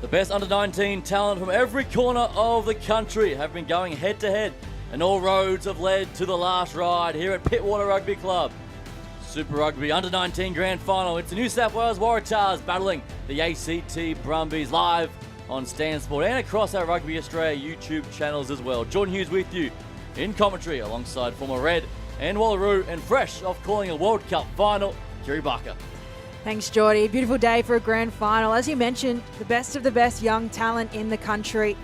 best under-19 talent from every corner of the country have been going head-to-head, and all roads have led to the last ride here at Pittwater Rugby Club. Super Rugby Under-19 Grand Final. It's the New South Wales Waratahs battling the ACT Brumbies, live on Stan Sport and across our Rugby Australia YouTube channels as well. Jordan Hughes with you in commentary alongside former Red and Wallaroo, and fresh off calling a World Cup final, Kiri Barker. Thanks, Geordie. Beautiful day for a grand final. As you mentioned, the best of the best young talent in the country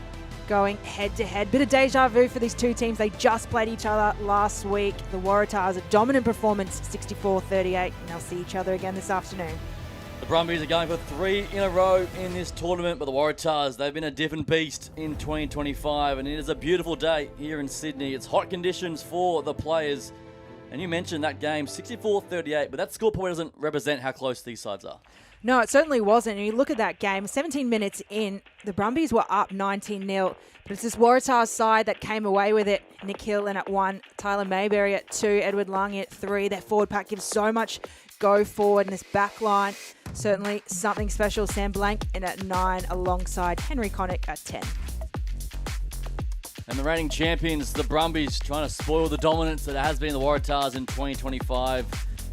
going head-to-head. Bit of deja vu for these two teams. They just played each other last week. The Waratahs, a dominant performance, 64-38, and they'll see each other again this afternoon. The Brumbies are going for 3 in a row in this tournament, but the Waratahs, they've been a different beast in 2025, and it is a beautiful day here in Sydney. It's hot conditions for the players. And you mentioned that game, 64-38, but that score probably doesn't represent how close these sides are. No, it certainly wasn't. And you look at that game, 17 minutes in, the Brumbies were up 19-0. But it's this Waratahs side that came away with it. Nick Hill in at 1, Tyler Mayberry at 2, Edward Lungi at 3. Their forward pack gives so much go forward in this back line. Certainly something special. Sam Blank in at 9 alongside Henry Connick at 10. And the reigning champions, the Brumbies, trying to spoil the dominance that has been the Waratahs in 2025.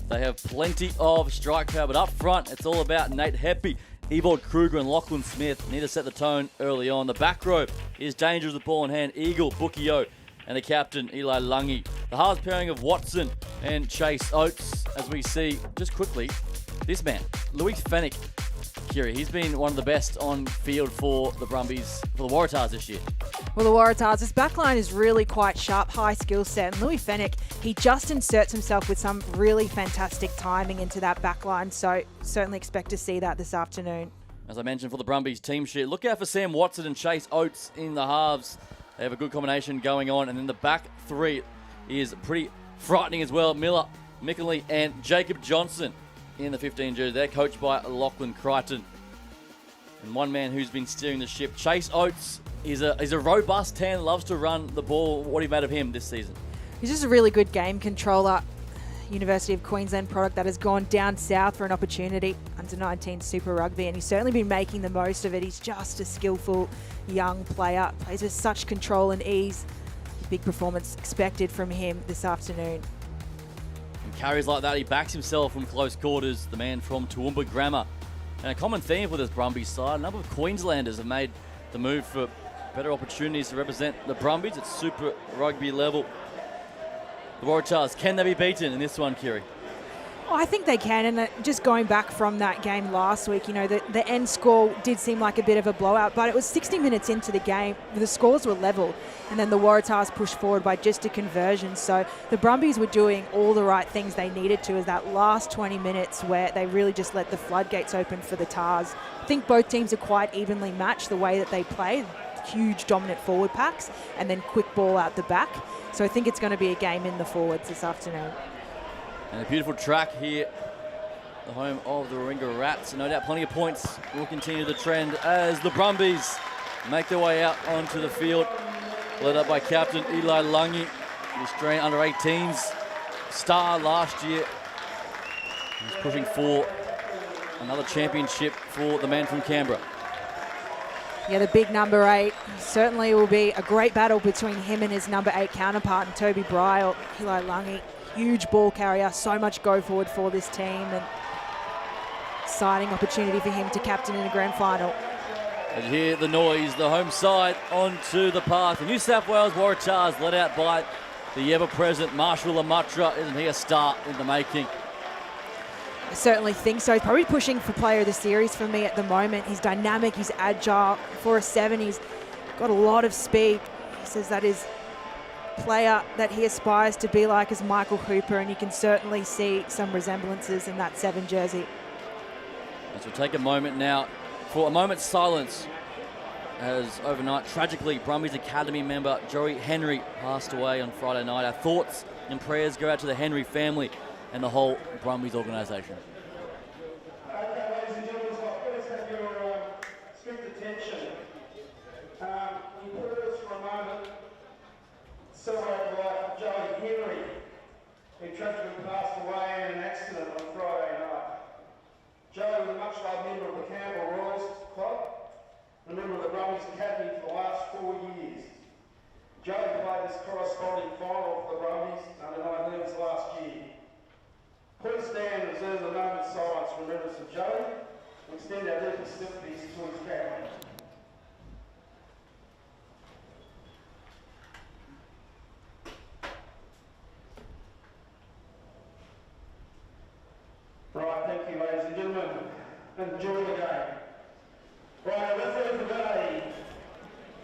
They have plenty of strike power, but up front, it's all about Nate Heppy, Evald Kruger and Lachlan Smith. Need to set the tone early on. The back row is dangerous with ball in hand. Eagle, Bukio, and the captain, Eli Lungi. The halves pairing of Watson and Chase Oates, as we see, just quickly, this man, Louis Fennick. Kiri, he's been one of the best on field for the Brumbies, for the Waratahs this year. Well, the Waratahs, this backline is really quite sharp, high skill set. And Louis Fennick, he just inserts himself with some really fantastic timing into that backline. So certainly expect to see that this afternoon. As I mentioned for the Brumbies team sheet, look out for Sam Watson and Chase Oates in the halves. They have a good combination going on. And then the back three is pretty frightening as well. Miller, Mickley, and Jacob Johnson in the 15 jersey. They're coached by Lachlan Crichton. And one man who's been steering the ship, Chase Oates, is a robust 10, loves to run the ball. What have you made of him this season? He's just a really good game controller. University of Queensland product that has gone down south for an opportunity under 19 Super Rugby, and he's certainly been making the most of it. He's just a skillful young player, plays with such control and ease. Big performance expected from him this afternoon. And carries like that, he backs himself from close quarters, the man from Toowoomba Grammar. And a common theme for this Brumbies side, a number of Queenslanders have made the move for better opportunities to represent the Brumbies at Super Rugby level. The Waratahs, can they be beaten in this one, Kiri? Oh, I think they can, and just going back from that game last week, you know, the end score did seem like a bit of a blowout, but it was 60 minutes into the game, the scores were level, and then the Waratahs pushed forward by just a conversion. So the Brumbies were doing all the right things they needed to, as that last 20 minutes where they really just let the floodgates open for the Tars. I think both teams are quite evenly matched the way that they play. Huge dominant forward packs and then quick ball out the back. So I think it's going to be a game in the forwards this afternoon. And a beautiful track here, the home of the Warringah Rats. No doubt plenty of points will continue the trend as the Brumbies make their way out onto the field. Led up by captain Eli Lungi, the Australian under-18s star last year. He's pushing for another championship for the man from Canberra. Yeah, the big number 8 certainly will be a great battle between him and his number 8 counterpart, and Toby Bryle. Eli Lungi, huge ball carrier, so much go forward for this team, and exciting opportunity for him to captain in a grand final. And you hear the noise, the home side onto the path. The New South Wales Waratahs led out by the ever-present Marshall Lamatra. Isn't he a star in the making? I certainly think so. He's probably pushing for player of the series for me at the moment. He's dynamic, he's agile. For a 7, he's got a lot of speed. He says that is player that he aspires to be like as Michael Hooper, and you can certainly see some resemblances in that 7 jersey. As we'll take a moment now for a moment's silence, as overnight, tragically, Brumbies Academy member Joey Henry passed away on Friday night. Our thoughts and prayers go out to the Henry family and the whole Brumbies organisation. Ladies and gentlemen, please have your strict attention. You pause for a moment, celebrate the life of Joey Henry, who tragically passed away in an accident on Friday night. Joey was a much-loved member of the Canberra Royals Club, a member of the Brumbies Academy for the last 4 years. Joey played this corresponding final for the Brumbies under 19s last year. Please stand and observe the moment of silence in remembrance of Joey and extend our deepest sympathies to his family. Right, thank you, ladies and gentlemen. Enjoy the game. Right, referee for the day,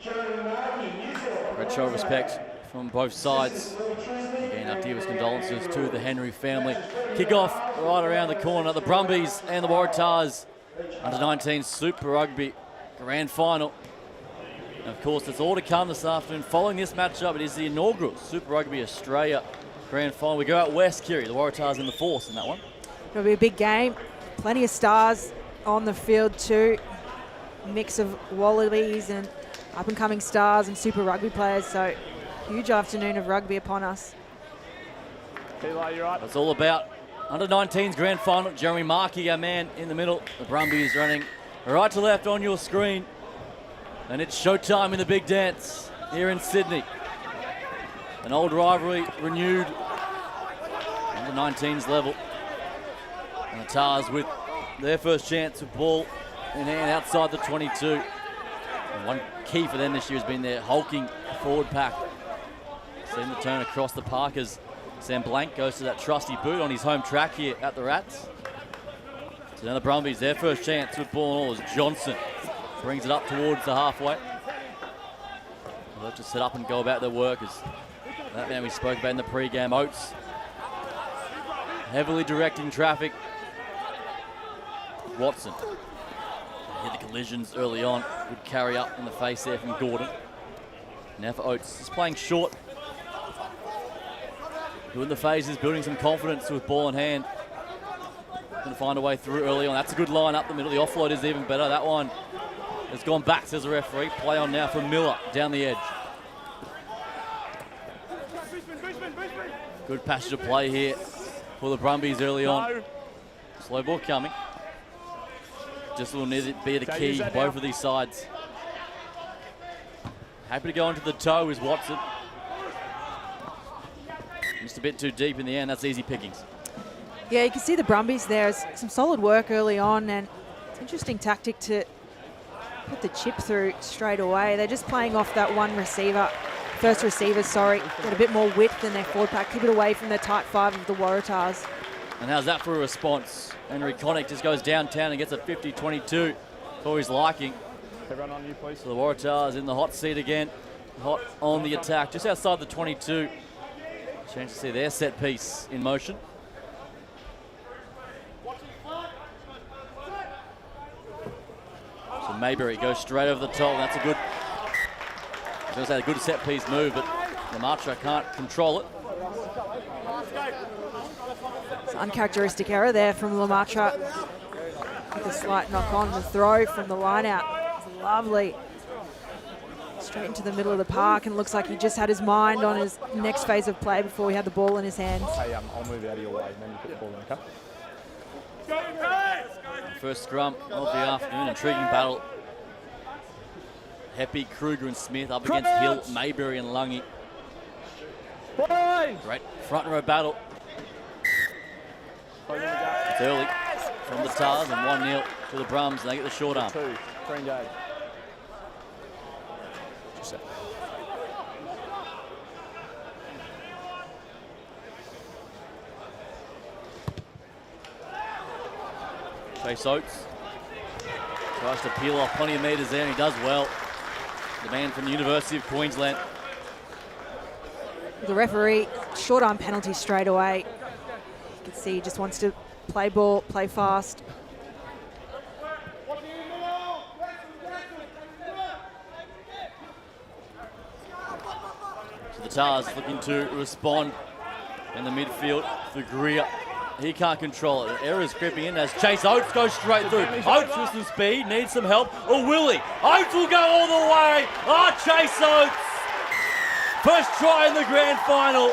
Jeremy Markey, New Zealand. Great show of respect from both sides. Again, our deepest condolences to the Henry family. Kickoff right around the corner. The Brumbies and the Waratahs under 19 Super Rugby Grand Final. And of course, it's all to come this afternoon. Following this matchup, it is the inaugural Super Rugby Australia Grand Final. We go out west, Kiri. The Waratahs in the force in that one. It'll be a big game. Plenty of stars on the field too. Mix of wallabies and up-and-coming stars and Super Rugby players. So huge afternoon of rugby upon us. It's all about under 19's Grand Final. Jeremy Markey, our man in the middle. The Brumbies running right to left on your screen. And it's showtime in the big dance here in Sydney. An old rivalry renewed under 19's level. And the Tars with their first chance of ball in hand outside the 22. And one key for them this year has been their hulking forward pack. Seen the turn across the park as Sam Blank goes to that trusty boot on his home track here at the Rats. So now the Brumbies, their first chance with ball and all as Johnson brings it up towards the halfway. They'll have to set up and go about their work as that man we spoke about in the pre-game, Oates, heavily directing traffic. Watson hit the collisions early on, would carry up in the face there from Gordon. Now for Oates, he's playing short. Doing the phases, building some confidence with ball in hand. Going to find a way through early on. That's a good line up the middle. The offload is even better. That one has gone back, says the referee. Play on now for Miller down the edge. Good passage of play here for the Brumbies early on. Slow ball coming. Just will need to be the key, both of these sides. Happy to go into the toe is Watson. Just a bit too deep in the end. That's easy pickings. Yeah, you can see the Brumbies there. Some solid work early on, and it's an interesting tactic to put the chip through straight away. They're just playing off that one receiver, first receiver, sorry. Get a bit more width in their forward pack. Keep it away from the tight five of the Waratahs. And how's that for a response? Henry Connick just goes downtown and gets a 50-22 for his liking. Everyone on you, please. So the Waratahs in the hot seat again. Hot on the attack, just outside the 22. Chance to see their set piece in motion. So Mayberry goes straight over the top. That's a good, I was going to say a good set piece move, but Lematra can't control it. It's an uncharacteristic error there from Lematra. With a slight knock on the throw from the line out. It's lovely. Straight into the middle of the park, and it looks like he just had his mind on his next phase of play before he had the ball in his hands. Hey, I'll move out of your way and then you put the ball in, okay? First scrum of the afternoon, intriguing battle. Heppy, Kruger and Smith up against Hill, Mayberry and Lungy. Great front row battle. It's early from the Tars and 1-0 to the Brums, and they get the short arm. 2, 3 engage. Chase Oates tries to peel off plenty of metres there, and he does well. The man from the University of Queensland. The referee, short arm penalty straight away. You can see he just wants to play ball, play fast. So the Tars looking to respond in the midfield for Greer. He can't control it. Errors creeping in as Chase Oates goes straight through. Oates with some speed, needs some help. Or will he? Oates will go all the way. Chase Oates. First try in the grand final.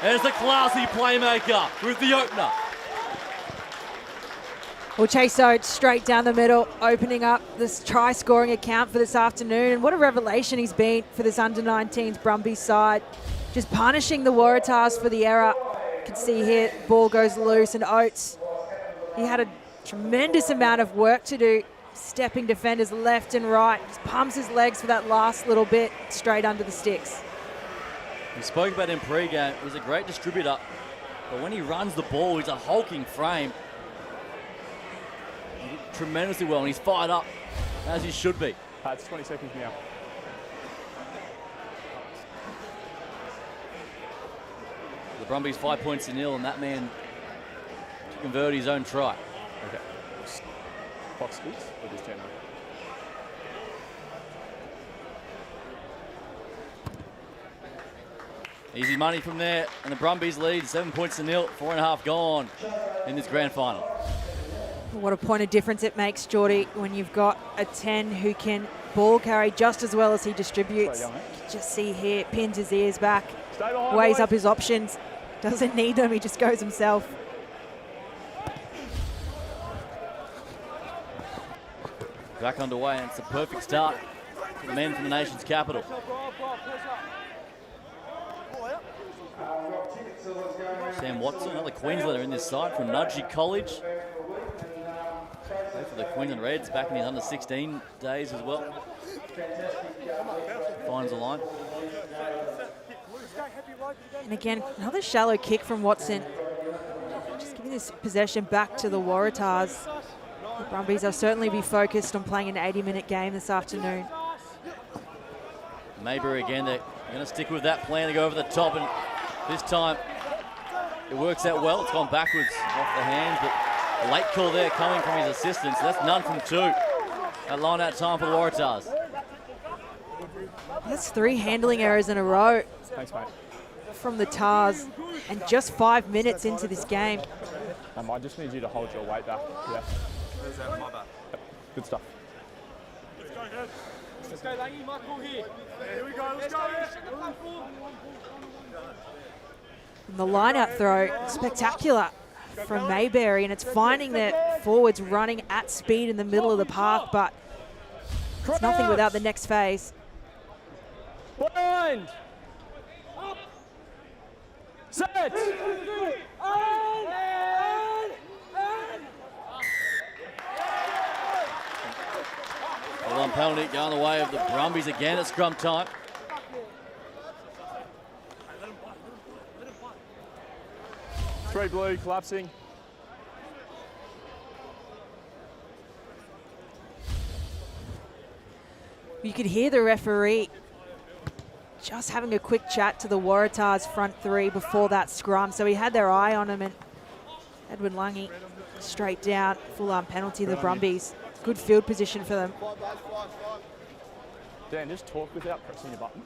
And it's a classy playmaker with the opener. Well, Chase Oates straight down the middle, opening up this try-scoring account for this afternoon. And what a revelation he's been for this under-19s Brumbies side. Just punishing the Waratahs for the error. You can see here, ball goes loose, and Oates, he had a tremendous amount of work to do, stepping defenders left and right. Just pumps his legs for that last little bit, straight under the sticks. We spoke about him pre-game. He's a great distributor, but when he runs the ball, he's a hulking frame. He did tremendously well, and he's fired up, as he should be. It's 20 seconds now. The Brumbies 5 points to nil, and that man to convert his own try. Okay. Clock speaks or just turn on? Easy money from there, and the Brumbies lead 7 points to nil, 4.5 gone in this grand final. What a point of difference it makes, Geordie, when you've got a 10 who can ball carry just as well as he distributes. You can just see here, pins his ears back, weighs up his options, doesn't need them, he just goes himself. Back underway, and it's a perfect start for the men from the nation's capital. Sam Watson, another Queenslander in this side from Nudgee College. Played for the Queensland Reds back in his under-16 days as well. Finds a line. And again, another shallow kick from Watson. Just giving this possession back to the Waratahs. The Brumbies will certainly be focused on playing an 80-minute game this afternoon. Maybury again, they're going to stick with that plan to go over the top, and this time it works out well. It's gone backwards off the hands, but a late call there coming from his assistants. That's none from two. That line out time for the Waratahs. That's 3 handling errors in a row. Thanks, mate. From the Tars, and just 5 minutes into this game. I just need you to hold your weight back. Yeah. Yep. Good stuff. Let's go, Langy. Michael here. Here we go. Let's go. And the line-out throw, spectacular from Mayberry, and it's finding their forwards running at speed in the middle of the park, but it's nothing without the next phase. Blind. Set. Well on penalty going the way of the Brumbies again at scrum time. Three blue, collapsing. You could hear the referee just having a quick chat to the Waratahs front three before that scrum, so he had their eye on him, and Edwin Lungy straight down, full-arm penalty to the Brumbies. Good field position for them. Dan, just talk without pressing your button.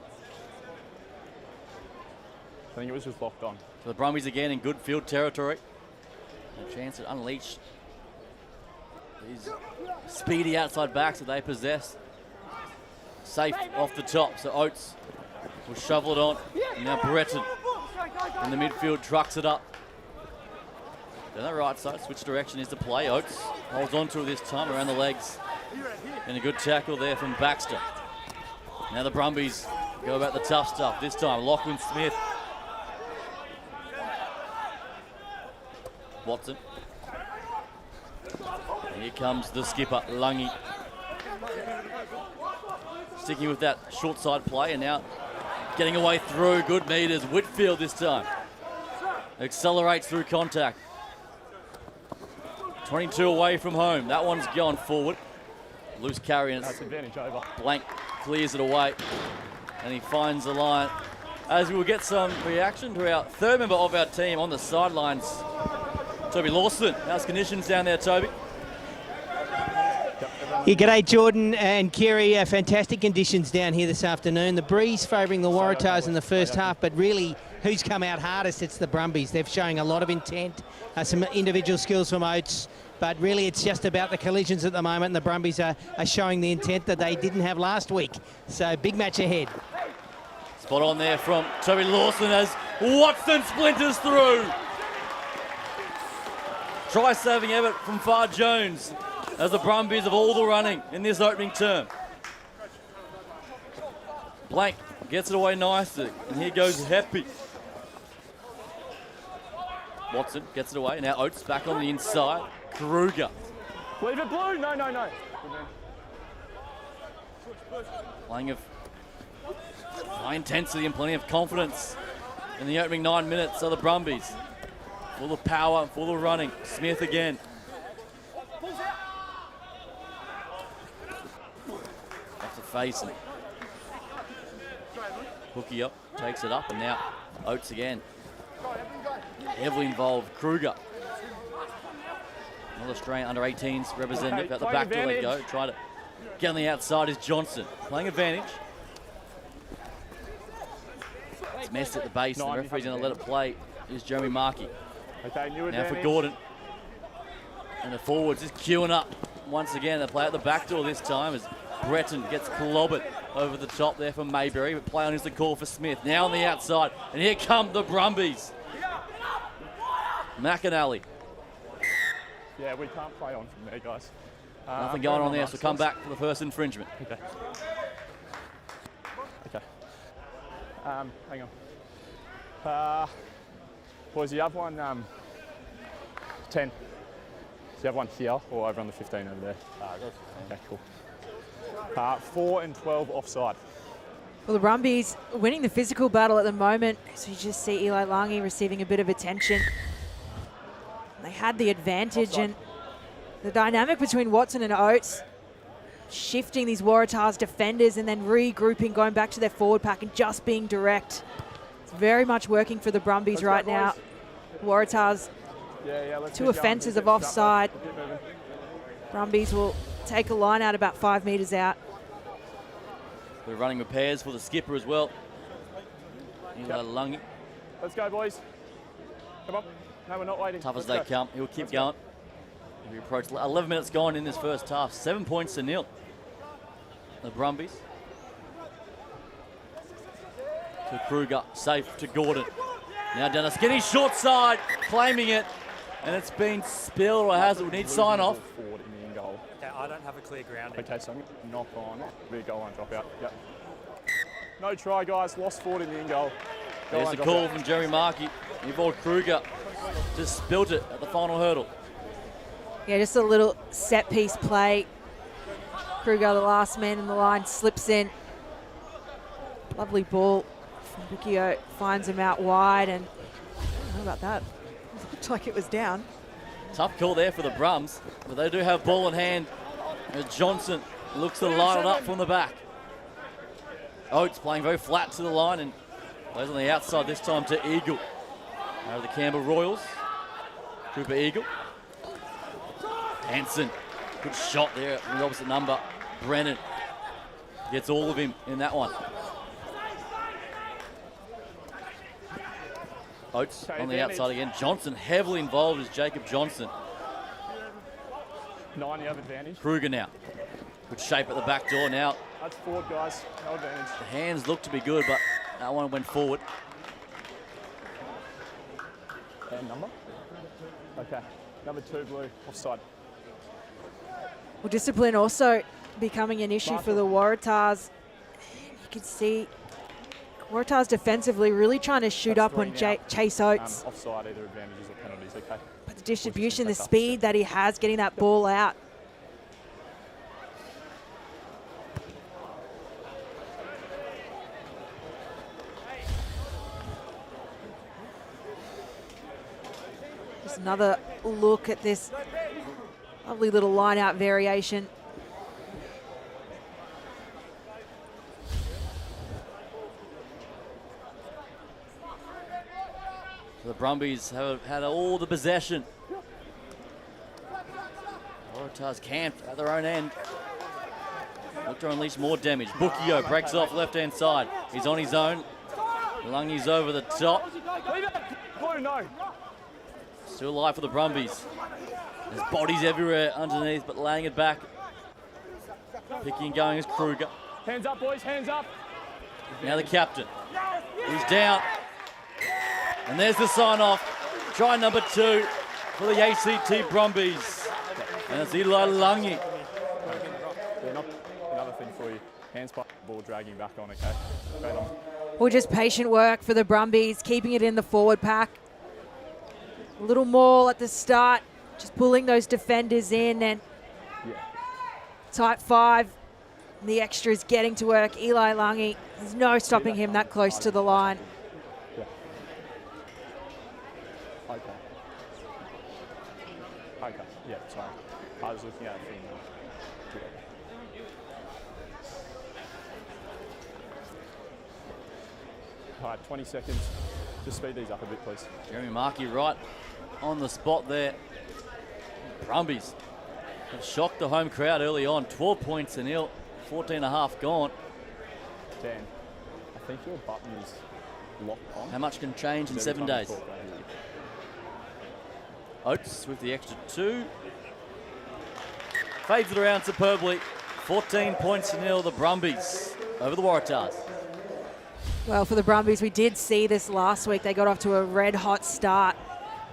I think it was just locked on. So the Brumbies again in good field territory. A chance to unleash these speedy outside backs that they possess. Safe off the top, so Oates will shovel it on. And now Breton in the midfield trucks it up. Down that right side, switch direction is to play. Oates holds on to it this time around the legs. And a good tackle there from Baxter. Now the Brumbies go about the tough stuff. This time, Lachlan Smith. Watson. And here comes the skipper, Lungy. Sticking with that short side play, and now getting away through. Good meters. Whitfield this time. Accelerates through contact. 22 away from home. That one's gone forward. Loose carry, and That's advantage over. Blank clears it away. And he finds the line. As we will get some reaction to our third member of our team on the sidelines, Toby Lawson. How's conditions down there, Toby? Yeah, g'day Jordan and Kerry. Fantastic conditions down here this afternoon. The breeze favouring the Waratahs in the first half, but really who's come out hardest? It's the Brumbies. They're showing a lot of intent, some individual skills from Oates, but really it's just about the collisions at the moment, and the Brumbies are showing the intent that they didn't have last week. So big match ahead. Spot on there from Toby Lawson as Watson splinters through. Try-saving effort from Far Jones as the Brumbies have all the running in this opening term. Blank gets it away nicely, and here goes Happy. Watson gets it away. Now Oates back on the inside. Kruger. Leave it blue. No, no, no. Playing of high intensity and plenty of confidence in the opening 9 minutes of the Brumbies. Full of power, full of running. Smith again. Off the face. Hookie up, takes it up, and now Oates again. Heavily involved. Kruger. Another Australian under 18s representative. At the back door they go. Try to get on the outside is Johnson. Playing advantage. It's messed at the base, and the referee's going to let it play is Jeremy Markey. Okay, new Now advantage. for Gordon. And the forwards just queuing up once again. They play at the back door this time as Breton gets clobbered over the top there for Mayberry, but play on is the call for Smith. Now on the outside, and here come the Brumbies. McAnally. Yeah, we can't play on from there, guys. Nothing going on there, so come back for the first infringement. Okay. Okay. Hang on. Boys, you have one 10. Do you have one here or over on the 15 over there? Okay, cool. 4 and 12 offside. Well, the Brumbies winning the physical battle at the moment. So you just see Eli Langi receiving a bit of attention. They had the advantage, Offside. and the dynamic between Watson and Oates, shifting these Waratahs defenders and then regrouping, going back to their forward pack and just being direct. It's very much working for the Brumbies Let's right go, now. Waratahs, Let's two keep going. offences Keep of it offside. up, keep moving. Brumbies will take a line out about 5 metres out. We're running repairs for the skipper as well. Eli Langi. Let's go, boys. Come on. No, we're not waiting. Tough as Let's they go. come. He'll keep Let's going. We approach 11 minutes gone in this first half. 7 points to nil. The Brumbies. To Kruger, safe to Gordon. Now down a skinny short side, claiming it, and it's been spilled or has it. We need sign off. Forward in the end goal. Okay, I don't have a clear grounding. Okay, so I'm going to knock on. Big goal line drop out. Yep. No try, guys. Lost forward in the end goal. Goal There's line the drop call out. from Jeremy Markey. Involved Kruger. Just spilt it at the final hurdle. Yeah, just a little set piece play. Kruger, the last man in the line, slips in. Lovely ball from Bukio, finds him out wide, and I don't know about that. Looked like it was down. Tough call there for the Brums, but they do have ball in hand as Johnson looks to line it up from the back. Oates playing very flat to the line and plays on the outside this time to Eagle. Out of the Canberra Royals. Cooper Eagle. Hanson, good shot there from the opposite number. Brennan gets all of him in that one. Oates Okay, on the advantage. outside again. Johnson heavily involved is Jacob Johnson. 9, you have advantage. Kruger now. Good shape at the back door now. That's forward, guys. No advantage. The hands look to be good, but that one went forward. And number? Okay. Number 2, blue. Offside. Well, discipline also becoming an issue for the Waratahs. You can see Waratahs defensively really trying to shoot That's up on 3 now. Chase Oates. Offside, either advantages or penalties. Okay. But the distribution, the back up. speed that he has getting that ball out. Just another look at this lovely little line out variation. The Brumbies have had all the possession. Waratahs camped at their own end. Look to unleash more damage. Bukio breaks off left-hand side. He's on his own. Lungi's over the top. Leave it. Blue, no. Still alive for the Brumbies. There's bodies everywhere underneath, but laying it back. Picking and going is Kruger. Hands up, boys. Hands up. Now the captain. He's down. And there's the sign-off. Try number 2 for the ACT Brumbies. And it's Eli Langi. Yeah, another thing for you. Hands by the ball, dragging back on, okay? Straight on. Well, just patient work for the Brumbies, keeping it in the forward pack. A little maul at the start, just pulling those defenders in, and tight 5. The extras getting to work. Eli Langi, there's no stopping him that close to the line. Yeah. Okay. Okay, yeah, sorry. I was looking at it from All right, 20 seconds. Just speed these up a bit, please. Jeremy Markey right on the spot there. Brumbies have shocked the home crowd early on. 12 points to nil, 14 and a half gone. Dan, I think your button is locked on. How much can change in 7 days? Oates with the extra 2. Fades it around superbly. 14 points to nil, the Brumbies over the Waratahs. Well, for the Brumbies, we did see this last week. They got off to a red-hot start.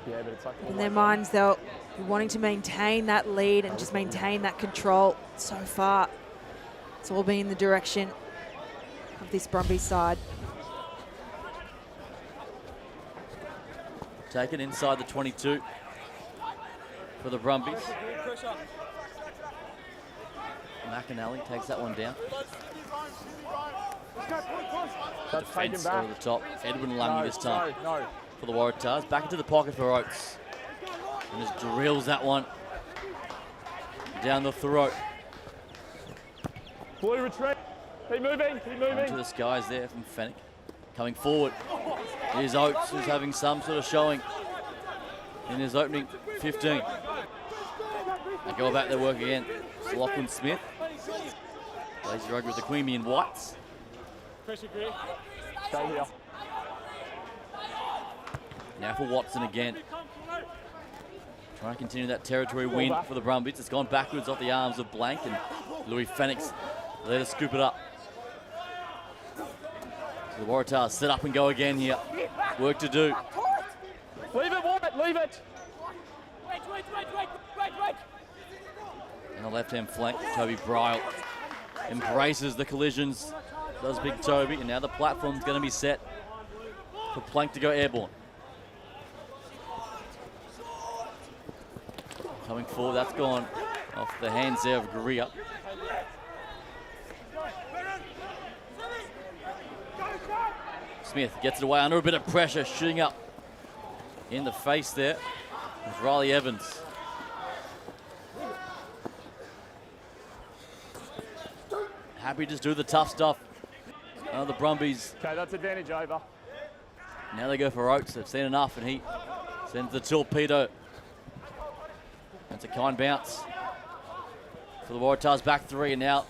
Yeah, but it's like In their minds, they'll be wanting to maintain that lead and just maintain that control. So far, it's all been in the direction of this Brumbies side. Taken inside the 22 for the Brumbies. McAnally takes that one down. That's taken Defence back. over the top. Edwin Lungy this time No. for the Waratahs. Back into the pocket for Oates. And just drills that one down the throat. Blue retreat. Keep moving, keep moving. Into the skies there from Fennick. Coming forward. Here's Oates, who's having some sort of showing in his opening 15. They go about their work again. It's Lachlan Smith. Lazy rugby with the Queanbeyan Whites. Stay here. Now for Watson again. Trying to continue that territory win for the Brumbies. It's gone backwards off the arms of Blank, and Louis Fennick's there to scoop it up. So the Waratahs set up and go again here. Work to do. Leave it, Warren, leave it. And the left-hand flank, Toby Bryle embraces the collisions. Does big Toby, and now the platform's going to be set for Plank to go airborne. Coming forward, that's gone off the hands there of Guria. Smith gets it away under a bit of pressure, shooting up in the face there with Riley Evans. Happy to just do the tough stuff. The Brumbies. Okay, that's advantage over. Now they go for Oates. They've seen enough, and he sends the torpedo. That's a kind bounce for the Waratahs back 3, and now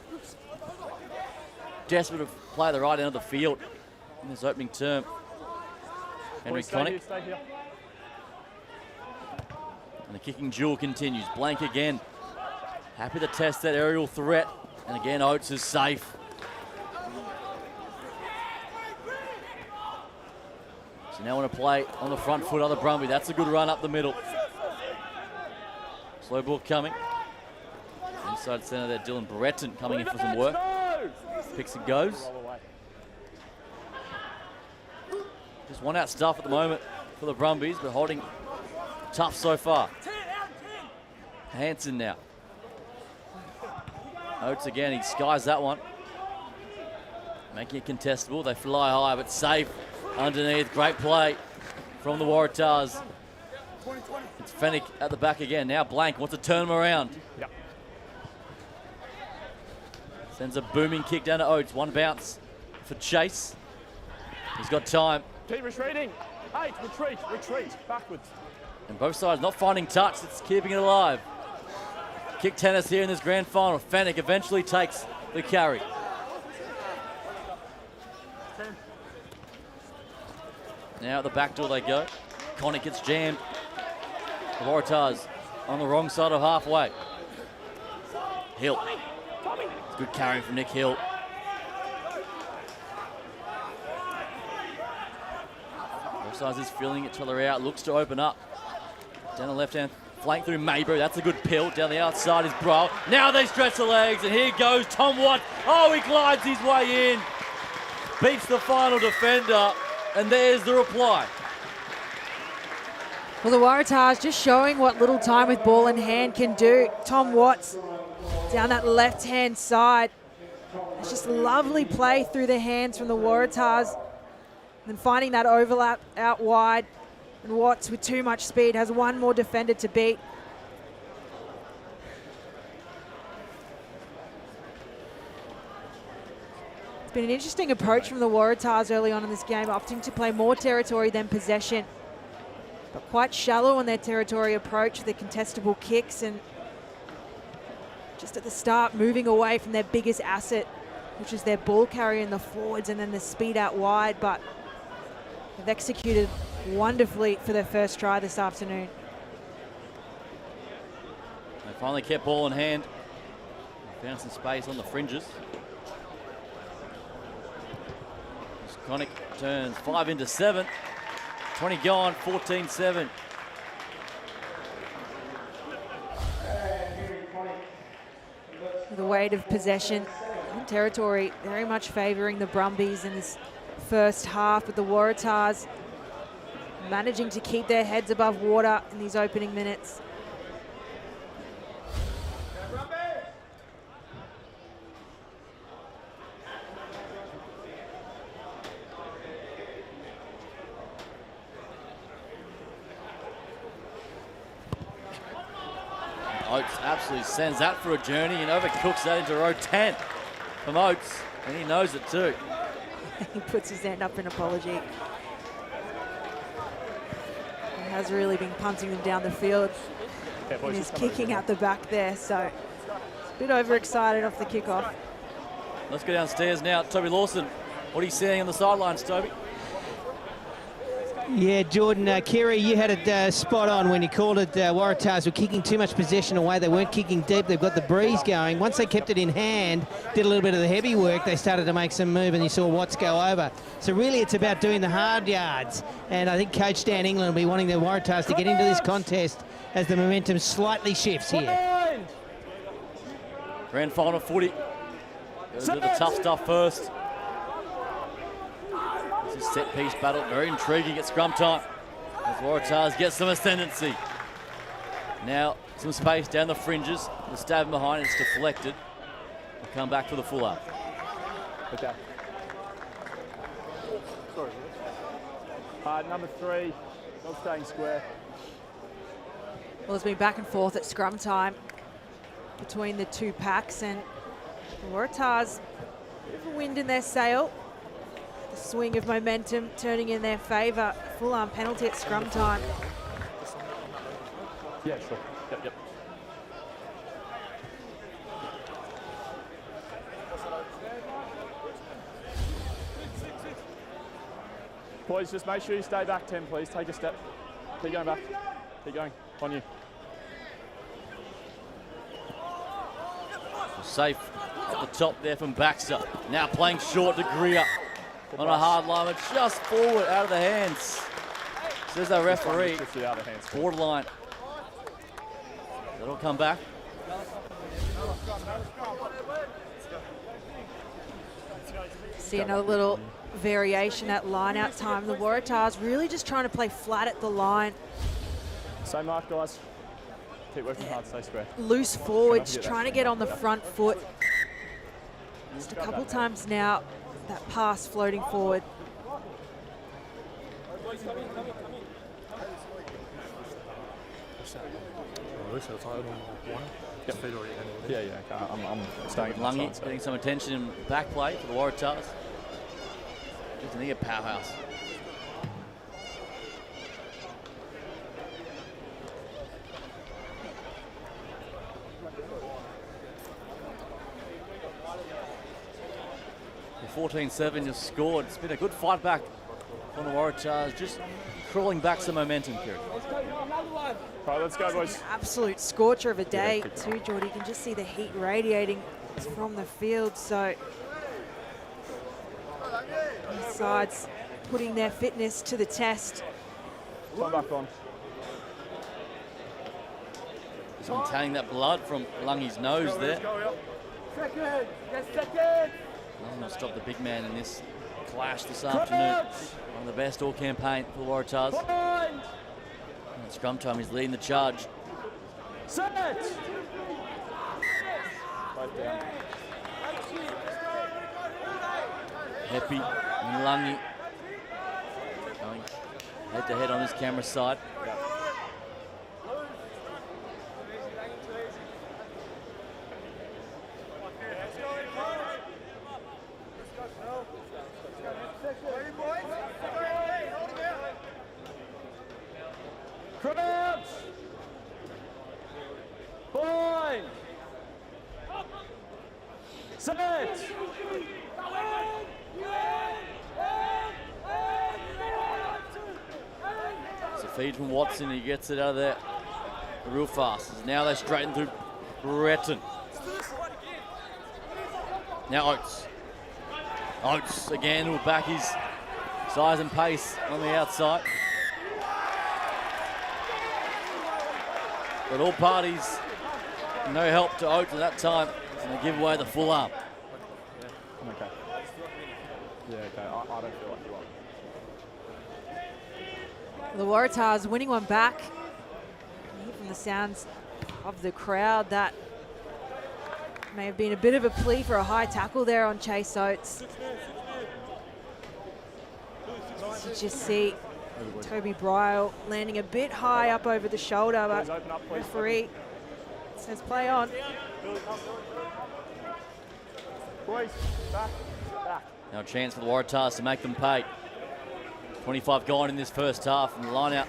desperate to play the right end of the field in this opening term. Henry Connick. Stay here. And the kicking duel continues. Blank again. Happy to test that aerial threat. And again, Oates is safe. So now want to play on the front foot of the Brumby. That's a good run up the middle. Slow ball coming. Inside centre there, Dylan Breton coming in for some work. Picks and goes. Just one out stuff at the moment for the Brumbies, but holding tough so far. Hanson now. Oates again, he skies that one. Making it contestable. They fly high, but safe underneath. Great play from the Waratahs. It's Fennick at the back again. Now Blank wants to turn him around. Yep. Sends a booming kick down to Oates. One bounce for Chase. He's got time. Keep retreating. 8, retreat, backwards. And both sides not finding touch. It's keeping it alive. Kick tennis here in this grand final. Fennick eventually takes the carry. Now at the back door they go. Connick gets jammed. The Waratahs on the wrong side of halfway. Hill. It's good carry from Nick Hill. Both sides is feeling each other out. Looks to open up. Down the left-hand flank through Maybury. That's a good pill. Down the outside is Bro. Now they stretch the legs, and here goes Tom Watts. Oh, he glides his way in. Beats the final defender, and there's the reply. Well, the Waratahs just showing what little time with ball in hand can do. Tom Watts down that left-hand side. It's just lovely play through the hands from the Waratahs. And then finding that overlap out wide. And Watts, with too much speed, has one more defender to beat. It's been an interesting approach from the Waratahs early on in this game, opting to play more territory than possession. But quite shallow on their territory approach, the contestable kicks, and just at the start moving away from their biggest asset, which is their ball carrier in the forwards and then the speed out wide. But they've executed wonderfully for their first try this afternoon. They finally kept ball in hand. Found some space on the fringes. Connick turns 5 into 7. 20 gone, 14-7. The weight of possession and territory very much favouring the Brumbies in this first half, but the Waratahs managing to keep their heads above water in these opening minutes. Oates absolutely sends that for a journey and overcooks that into row 10 from Oates, and he knows it too. He puts his hand up in apology. He has really been punting them down the field. And he's kicking out the back there, so it's a bit overexcited off the kickoff. Let's go downstairs now. Toby Lawson, what are you seeing on the sidelines, Toby? Yeah, Jordan, Kerry, you had it spot on when you called it Waratahs were kicking too much possession away. They weren't kicking deep. They've got the breeze going. Once they kept it in hand, did a little bit of the heavy work, they started to make some move, and you saw Watts go over. So really it's about doing the hard yards. And I think Coach Dan England will be wanting the Waratahs to get into this contest as the momentum slightly shifts here. Grand final footy. Goes to the tough stuff first. This is set piece battle, very intriguing at scrum time. As Waratahs get some ascendancy. Now some space down the fringes. The stab behind, it's deflected. They'll come back for the full up. Okay. Sorry. Number 3, not staying square. Well, it's been back and forth at scrum time between the two packs, and the Waratahs, a bit of a wind in their sail. The swing of momentum turning in their favour. Full arm penalty at scrum time. Yeah, sure. Yep. Boys, just make sure you stay back 10, please. Take a step. Keep going back. Keep going. On you. Safe at the top there from Baxter. Now playing short to Greer. On a hard line, but just forward out of the hands. Says our referee. Borderline. That'll come back. See another little variation at line-out time. The Waratahs really just trying to play flat at the line. Same mark, guys. Keep working hard, stay square. Loose forwards, trying to get on the front foot. Just a couple times now, that pass floating forward. Yeah, okay. I'm staying at Lungy getting some attention in back play for the Waratahs. Isn't he a powerhouse? The 14-7 just scored. It's been a good fight back from the Waratahs, just crawling back some momentum, Kieran. All right, let's go, boys. Absolute scorcher of a day too, Jordy. You can just see the heat radiating from the field. So both sides putting their fitness to the test. Time back on. Containing that blood from Lungy's nose there. Nothing will stop the big man in this clash this afternoon. One of the best all campaign for the Waratahs. And at scrum time, he's leading the charge. Set! Both down. Happy and Lungy going head to head on his camera side. Crouch! Point! Set! It's a feed from Watson. He gets it out of there real fast. Now they straighten through Breton. Now Oates. Oates again will back his size and pace on the outside. But all parties, no help to Oates at that time, and they give away the full arm. I'm okay. Yeah, okay. I don't feel like you are. The Waratahs winning one back. From the sounds of the crowd, that may have been a bit of a plea for a high tackle there on Chase Oates. So you just see Toby Bryle landing a bit high up over the shoulder, but referee says play on. Boys, back. Now a chance for the Waratahs to make them pay. 25 gone in this first half, and the line out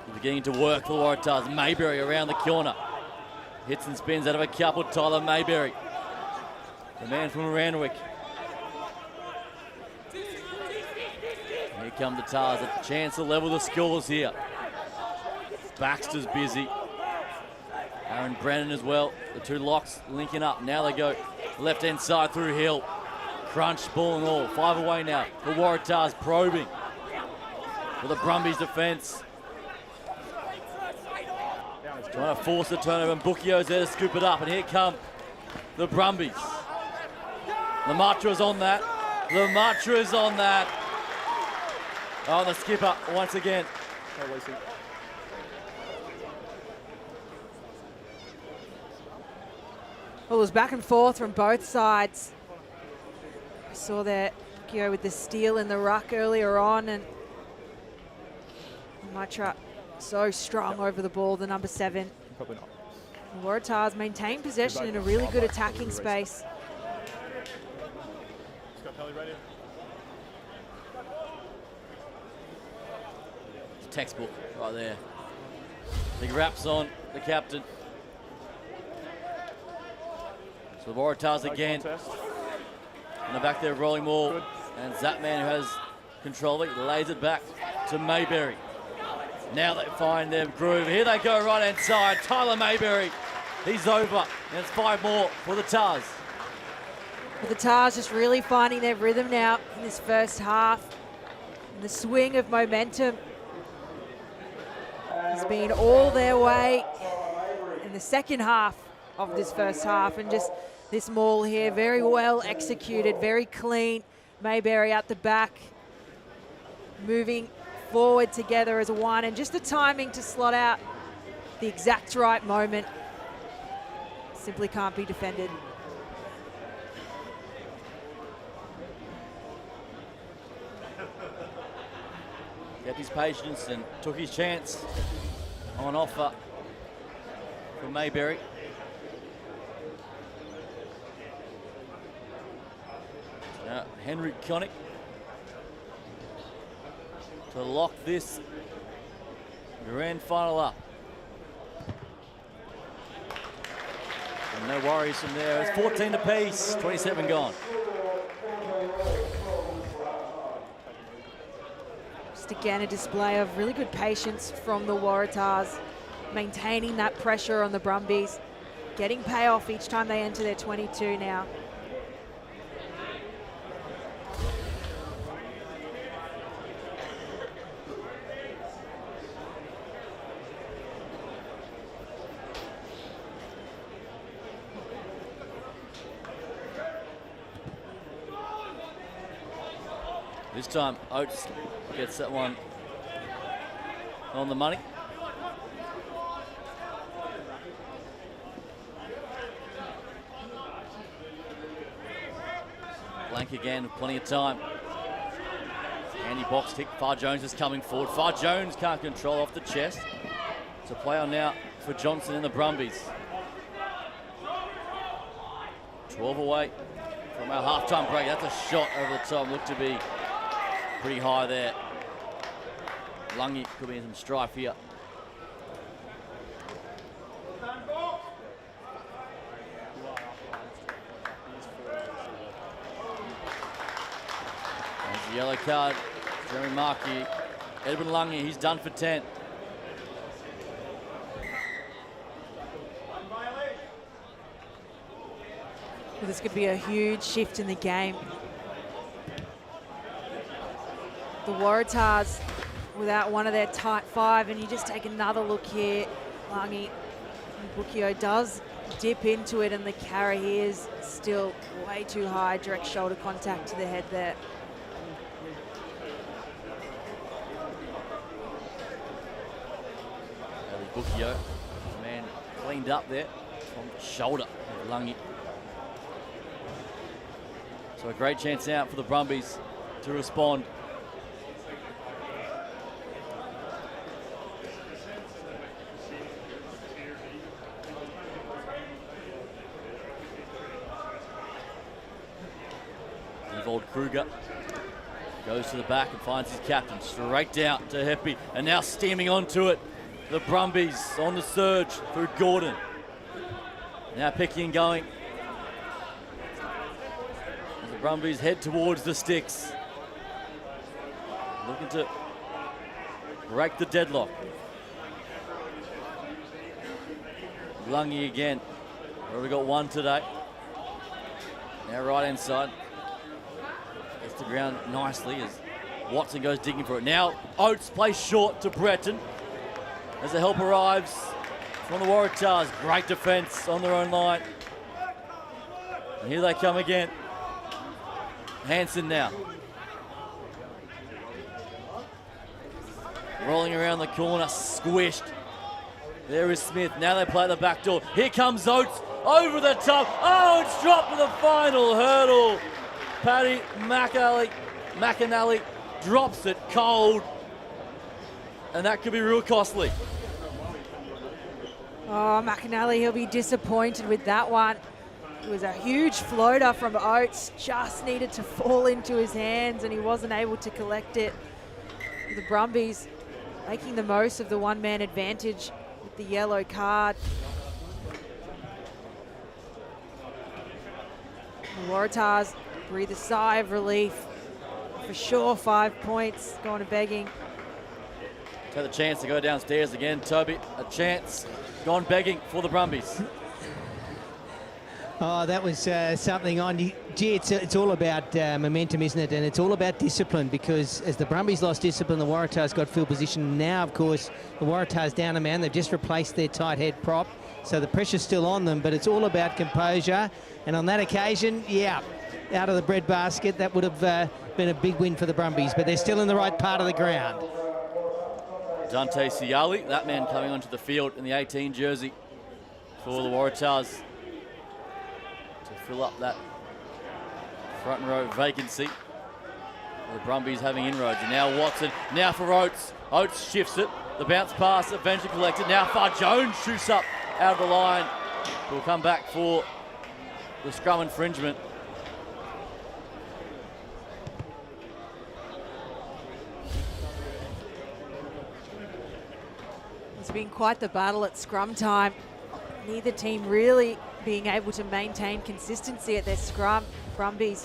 is beginning to work for the Waratahs. Mayberry around the corner. Hits and spins out of a couple. Tyler Mayberry, the man from Randwick. Here come the Tars, a chance to level the scores here. Baxter's busy. Aaron Brennan as well. The two locks linking up. Now they go left-hand side through Hill. Crunch, ball and all. 5 away now. The Waratahs probing for the Brumbies defence. Trying to force the turnover, and Bukio's there to scoop it up. And here come the Brumbies. Lematra's on that. Lematra's on that. Oh, the skipper once again. Well, it was back and forth from both sides. I saw there Bukio with the steal in the ruck earlier on, and Lematra so strong over the ball, the number 7. Probably not. The Waratahs maintain possession in a really good attacking space. Textbook right there. Big raps on the captain. So the Waratahs again. And the back there, rolling ball. Good. And Zapman, who has control of it, lays it back to Mayberry. Now they find their groove. Here they go right hand side. Tyler Mayberry. He's over. And it's 5 more for the Tars. But the Tars just really finding their rhythm now in this first half. And the swing of momentum has been all their way in the second half of this first half. And just this maul here, very well executed, very clean. Mayberry at the back, moving forward together as a one, and just the timing to slot out the exact right moment simply can't be defended. Kept his patience and took his chance on offer from Mayberry. Now Henry Connick to lock this grand final up. And no worries from there. It's 14 apiece, 27 gone. Just again a display of really good patience from the Waratahs, maintaining that pressure on the Brumbies, getting payoff each time they enter their 22 now. This time, Oates gets that one on the money. Blank again, with plenty of time. Andy box kick. Far Jones is coming forward. Far Jones can't control off the chest. It's a play on now for Johnson and the Brumbies. 12 away from our halftime break. That's a shot over the top. Looked to be pretty high there. Lungy could be in some strife here. There's the yellow card. Jeremy Markey. Edwin Lungy, he's done for 10. This could be a huge shift in the game. The Waratahs without one of their tight five, and you just take another look here. Lungy Bukio does dip into it, and the carry here is still way too high. Direct shoulder contact to the head there. Bukio, man, cleaned up there from the shoulder of Lungy. So a great chance now for the Brumbies to respond. Evold Kruger goes to the back and finds his captain straight down to Heppy, and now steaming onto it. The Brumbies on the surge through Gordon. Now picking and going. As the Brumbies head towards the sticks. Looking to break the deadlock. Lungy again. Already got one today. Now right hand side. Gets the ground nicely as Watson goes digging for it. Now Oates plays short to Breton. As the help arrives from the Waratahs. Great defence on their own line. And here they come again. Hanson now. Rolling around the corner, squished. There is Smith. Now they play the back door. Here comes Oates over the top. Oh, it's dropped to the final hurdle. Paddy McAnally drops it cold. And that could be real costly. Oh, McAnally, he'll be disappointed with that one. It was a huge floater from Oates, just needed to fall into his hands, and he wasn't able to collect it. The Brumbies making the most of the one-man advantage with the yellow card. The Waratahs breathe a sigh of relief. For sure, 5 points going to begging. Take the chance to go downstairs again, Toby. A chance gone begging for the Brumbies. Oh, that was something on. Gee, it's all about momentum, isn't it? And it's all about discipline, because as the Brumbies lost discipline, the Waratahs got field position. Now, of course, the Waratahs down a man. They've just replaced their tight head prop, so the pressure's still on them, but it's all about composure. And on that occasion, yeah, out of the breadbasket, that would have been a big win for the Brumbies, but they're still in the right part of the ground. Dante Ciali, that man coming onto the field in the 18 jersey for the Waratahs to fill up that front row vacancy. The Brumbies having inroads. And now Watson, now for Oates. Oates shifts it. The bounce pass eventually collected. Now Far Jones shoots up out of the line. We'll come back for the scrum infringement. It's been quite the battle at scrum time. Neither team really being able to maintain consistency at their scrum. Brumbies,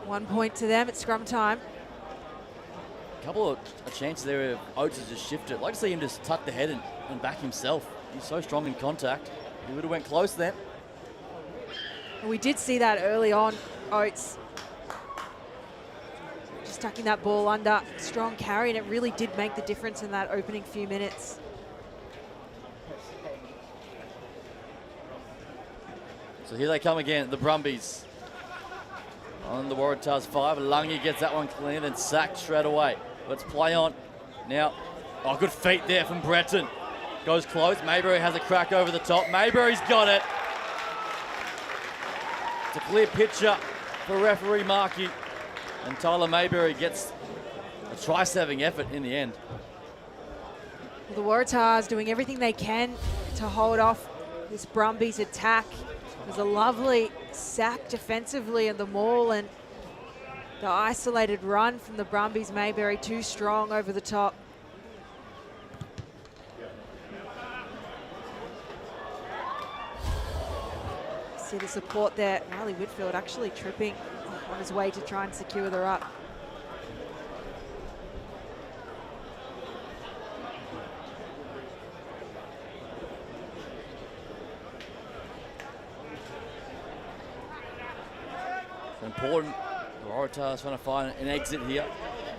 1 point to them at scrum time. A couple of chances there of Oates has just shifted. I'd like to see him just tuck the head and back himself. He's so strong in contact. He would have went close then. We did see that early on, Oates just tucking that ball under, strong carry, and it really did make the difference in that opening few minutes. So here they come again, the Brumbies. On the Waratahs 5, Lungy gets that one clean and sacked straight away. Let's play on. Now, oh, good feet there from Breton. Goes close. Mayberry has a crack over the top. Mayberry's got it. It's a clear picture for referee Markey. And Tyler Mayberry gets a try-saving effort in the end. Well, the Waratahs doing everything they can to hold off this Brumbies attack. There's a lovely sack defensively in the maul, and the isolated run from the Brumbies. Mayberry too strong over the top. See the support there. Riley Whitfield actually tripping on his way to try and secure the ruck. So important. The Waratahs trying to find an exit here.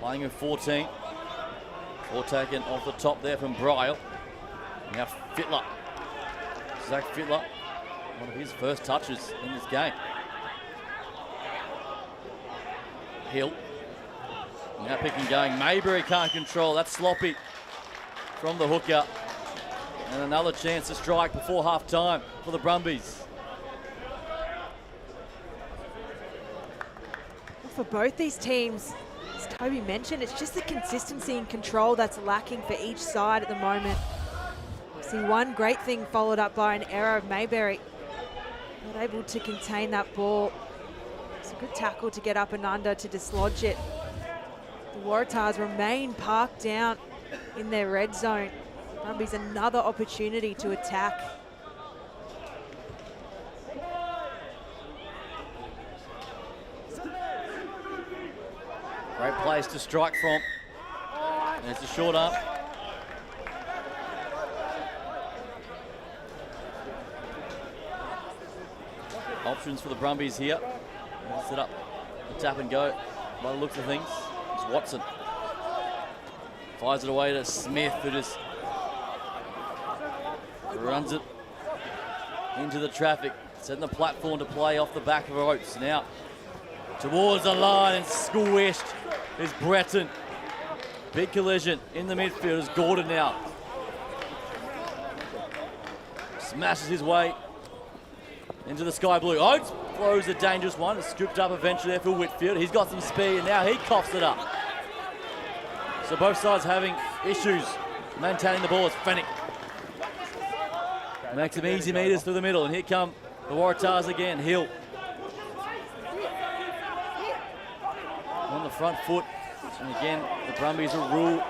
Playing with 14. Ball taken off the top there from Bryle. Now Fittler. Zach Fittler. One of his first touches in this game. Hill. Now picking going. Mayberry can't control. That's sloppy from the hooker. And another chance to strike before half time for the Brumbies. For both these teams, as Toby mentioned, it's just the consistency and control that's lacking for each side at the moment. See one great thing followed up by an error of Mayberry. Not able to contain that ball. It's a good tackle to get up and under to dislodge it. The Waratahs remain parked down in their red zone. Brumbies another opportunity to attack. Great place to strike from. And it's a short arm. Options for the Brumbies here. Set up a tap and go by the looks of things. It's Watson. Fires it away to Smith, who just runs it into the traffic. Setting the platform to play off the back of Oates. Now towards the line and squished is Breton. Big collision in the midfield is Gordon now. Smashes his way into the sky blue. Oates throws a dangerous one. It's scooped up eventually there for Whitfield. He's got some speed and now he coughs it up. So both sides having issues maintaining the ball as Fennick makes some easy meters through the middle. And here come the Waratahs again. Hill on the front foot. And again, the Brumbies will rule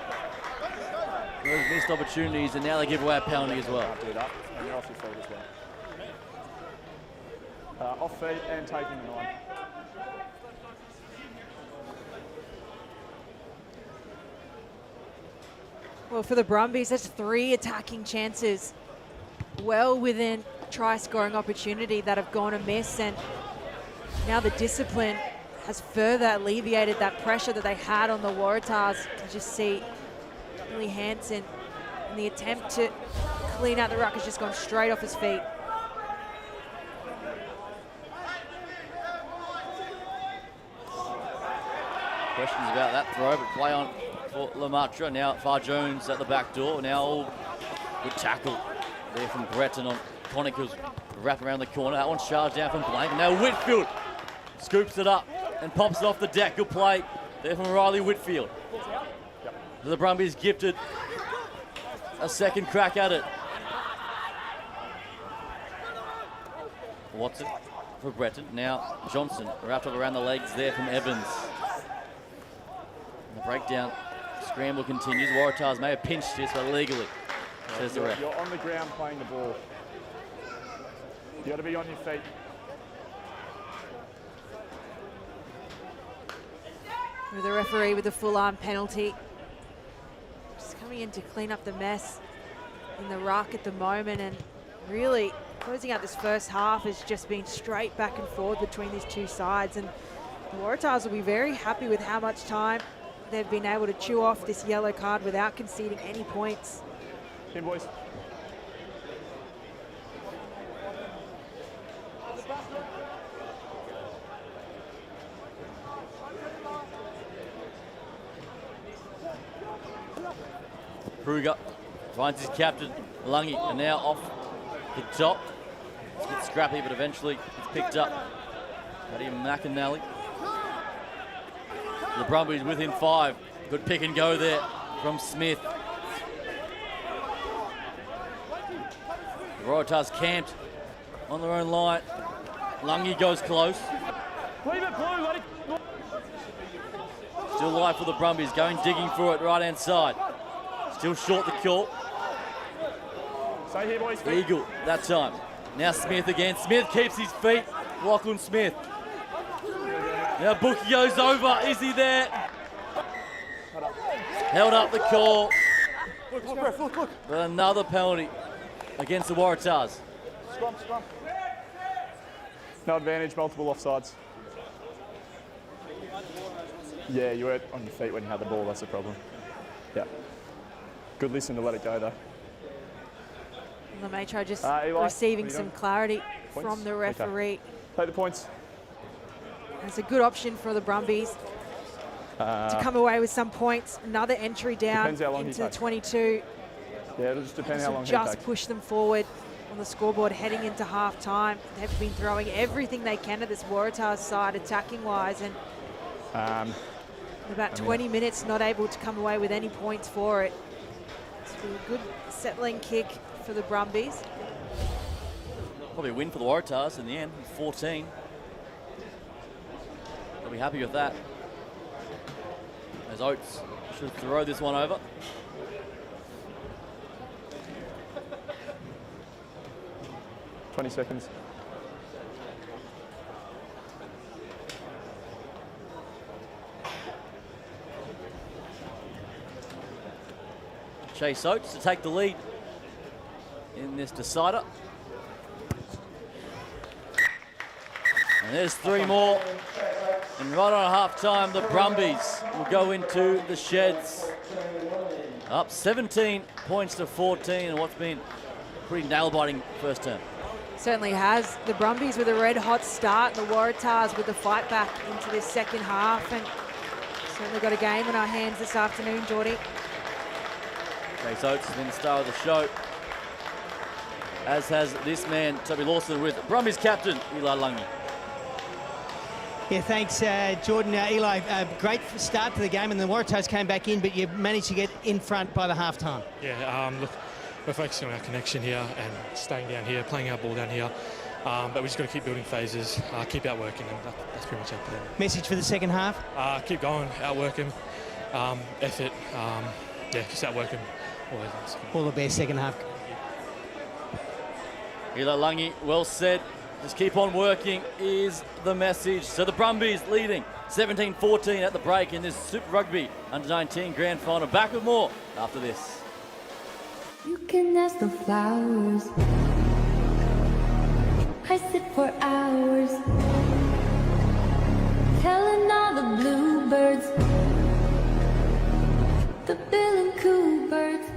those missed opportunities, and now they give away a penalty as well. Do that, and you're off your feet as well. Off feet and taking the line. Well, for the Brumbies, that's 3 attacking chances well within try-scoring opportunity that have gone amiss, and now the discipline has further alleviated that pressure that they had on the Waratahs. You just see Billy Hansen in the attempt to clean out the ruck has just gone straight off his feet. Questions about that throw, but play on for Lemaitre. Now Far Jones at the back door. Now good tackle there from Breton on Conicker's wrap around the corner. That one's charged down from Blank. And now Whitfield scoops it up and pops it off the deck. Good play there from Riley Whitfield. The Brumbies gifted a second crack at it. Watson for Breton. Now Johnson wrapped up around the legs there from Evans. The breakdown scramble continues. Waratahs may have pinched this, but legally, says the ref. You're on the ground playing the ball. You got to be on your feet. With the referee with the full arm penalty. Just coming in to clean up the mess in the ruck at the moment, and really closing out this first half has just been straight back and forth between these two sides, and the Waratahs will be very happy with how much time they've been able to chew off this yellow card without conceding any points. In, boys. Kruger finds his captain, Lungy, and now off the top. It's a bit scrappy, but eventually it's picked up. Paddy McAnally. The Brumbies within 5. Good pick and go there from Smith. The Waratahs camped on their own line. Lungy goes close. Still live for the Brumbies, going digging for it right hand side. Still short the call. Stay here, boys. Eagle that time. Now Smith again. Smith keeps his feet. Lachlan Smith. Now Bookie goes over. Is he there? Held up the call. Look. But another penalty against the Waratahs. Scrum. No advantage, multiple offsides. Yeah, you weren't on your feet when you had the ball, that's the problem. Yeah. Good listen to let it go though. Lemaitre just Eli, receiving some clarity Points? from the referee. Okay. Take the points. It's a good option for the Brumbies to come away with some points. Another entry down Depends how long he into the takes. 22. Yeah, it'll just depend how long he Just takes. push them forward on the scoreboard heading into half time. They've been throwing everything they can at this Waratahs side attacking wise, and about 20 minutes not able to come away with any points for it. It's been a good settling kick for the Brumbies. Probably a win for the Waratahs in the end, 14. They'll be happy with that. As Oates should throw this one over. $20 seconds. Chase Oates to take the lead in this decider. And there's 3 more. And right on half time, the Brumbies will go into the sheds. Up 17 points to 14, and what's been a pretty nail-biting first term. Certainly has. The Brumbies with a red-hot start, and the Waratahs with the fight back into this second half. And certainly got a game in our hands this afternoon, Geordie. Chase Oates has been the star of the show, as has this man, Toby Lawson, with Brumbies captain, Eli Lungy. Yeah, thanks, Jordan. Eli, great start to the game, and the Waratahs came back in, but you managed to get in front by the half-time. Yeah, look, we're focusing on our connection here and staying down here, playing our ball down here. But we just got to keep building phases, keep outworking, and that's pretty much it. Message for the second half? Keep going, outworking, effort, just outworking. All the best second half. Eli Lungy, well said. Just keep on working is the message. So the Brumbies leading 17-14 at the break in this Super Rugby Under-19 Grand Final. Back with more after this. You can ask the flowers. I sit for hours, telling all the bluebirds, the bill and coo birds.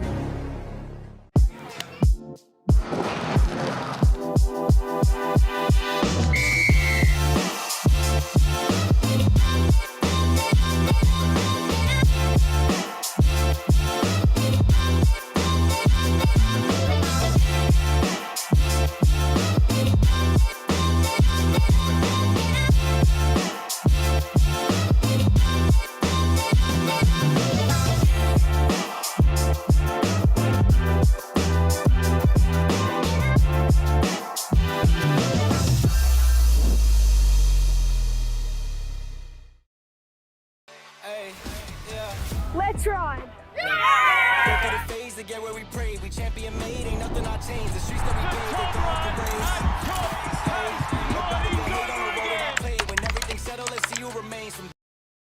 Let's ride!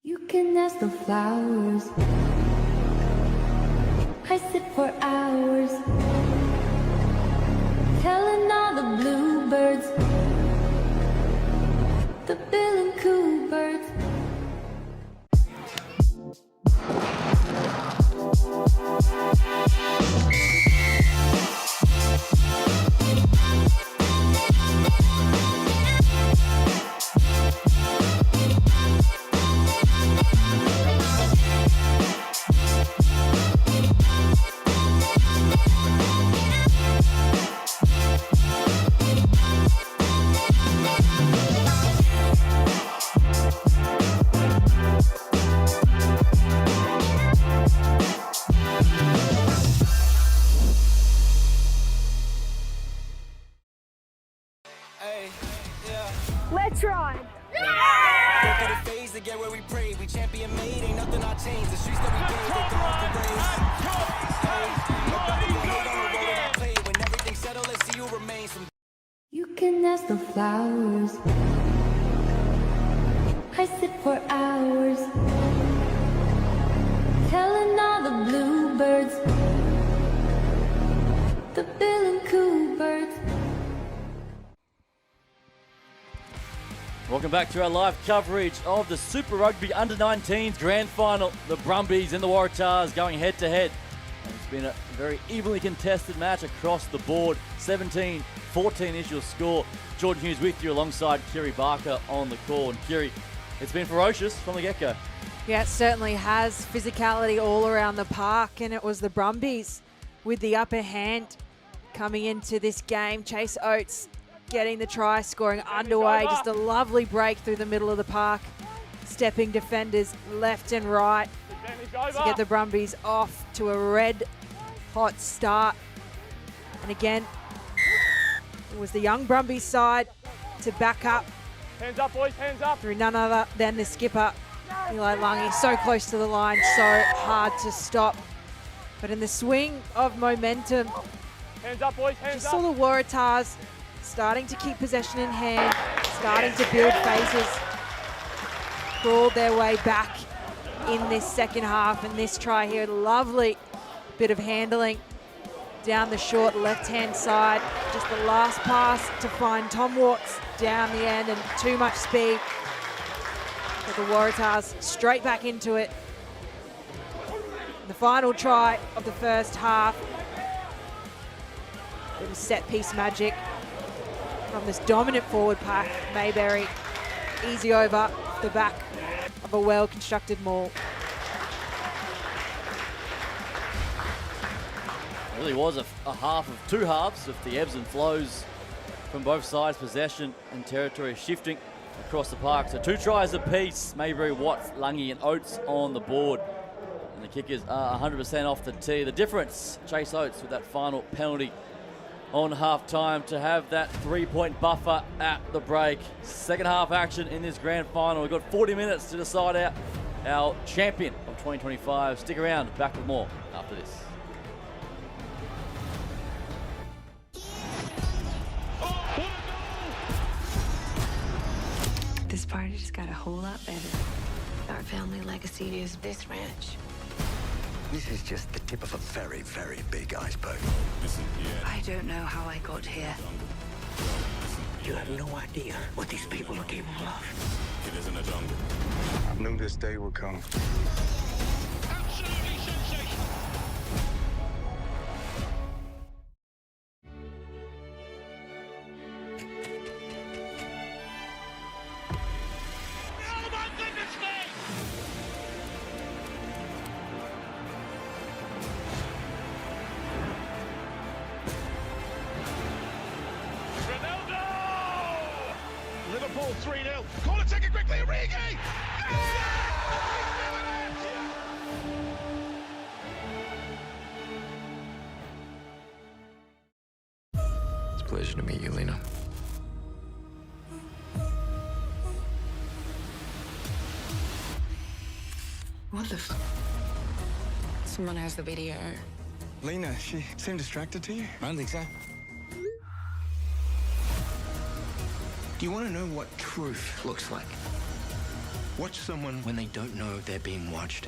You can ask the flowers. I sit for hours, telling all the bluebirds, the bill and coo birds. pray. We champion made, ain't nothing I changed. The streets that we paved, they throw off the race. Nobody can hate on the road that I played. When everything's settled, let's see who remains. You can ask the flowers. I sit for hours, telling all the bluebirds, the bill and coo birds. Welcome back to our live coverage of the Super Rugby Under-19s Grand Final. The Brumbies and the Waratahs going head-to-head. It's been a very evenly contested match across the board. 17-14 is your score. Jordan Hughes with you alongside Kiri Barker on the call. And Kiri, it's been ferocious from the get-go. Yeah, it certainly has. Physicality all around the park, and it was the Brumbies with the upper hand coming into this game. Chase Oates getting the try, scoring underway. Just a lovely break through the middle of the park. Stepping defenders left and right to get the Brumbies off to a red-hot start. And again, it was the young Brumbies side to back up. Hands up, boys, hands up. Through none other than the skipper, Eli Lungi. So close to the line, so hard to stop. But in the swing of momentum, Hands up, boys, hands just up. saw the Waratahs starting to keep possession in hand, starting to build phases, crawled their way back in this second half. And this try here, lovely bit of handling down the short left-hand side. Just the last pass to find Tom Watts down the end, and too much speed. But the Waratahs straight back into it. The final try of the first half. It was set-piece magic from this dominant forward pack. Mayberry, easy over the back of a well-constructed maul. It really was a half of two halves of the ebbs and flows from both sides. Possession and territory shifting across the park. So 2 tries apiece. Mayberry, Watts, Lungi and Oates on the board. And the kickers are 100% off the tee. The difference, Chase Oates with that final penalty on half-time to have that 3-point buffer at the break. Second half action in this grand final. We've got 40 minutes to decide out our champion of 2025. Stick around, back with more after this. This party just got a whole lot better. Our family legacy is this ranch. This is just the tip of a very, very big iceberg. I don't know how I got here. You have no idea what these people are capable of. It isn't a jungle. I knew this day would come. Absolutely sensational. Oh my goodness me! Liverpool 3-0. Call it, take it quickly, Origi! It's a pleasure to meet you, Lena. What the Someone has the video. Lena, she seemed distracted to you? I don't think so. Do you want to know what truth looks like? Watch someone when they don't know they're being watched.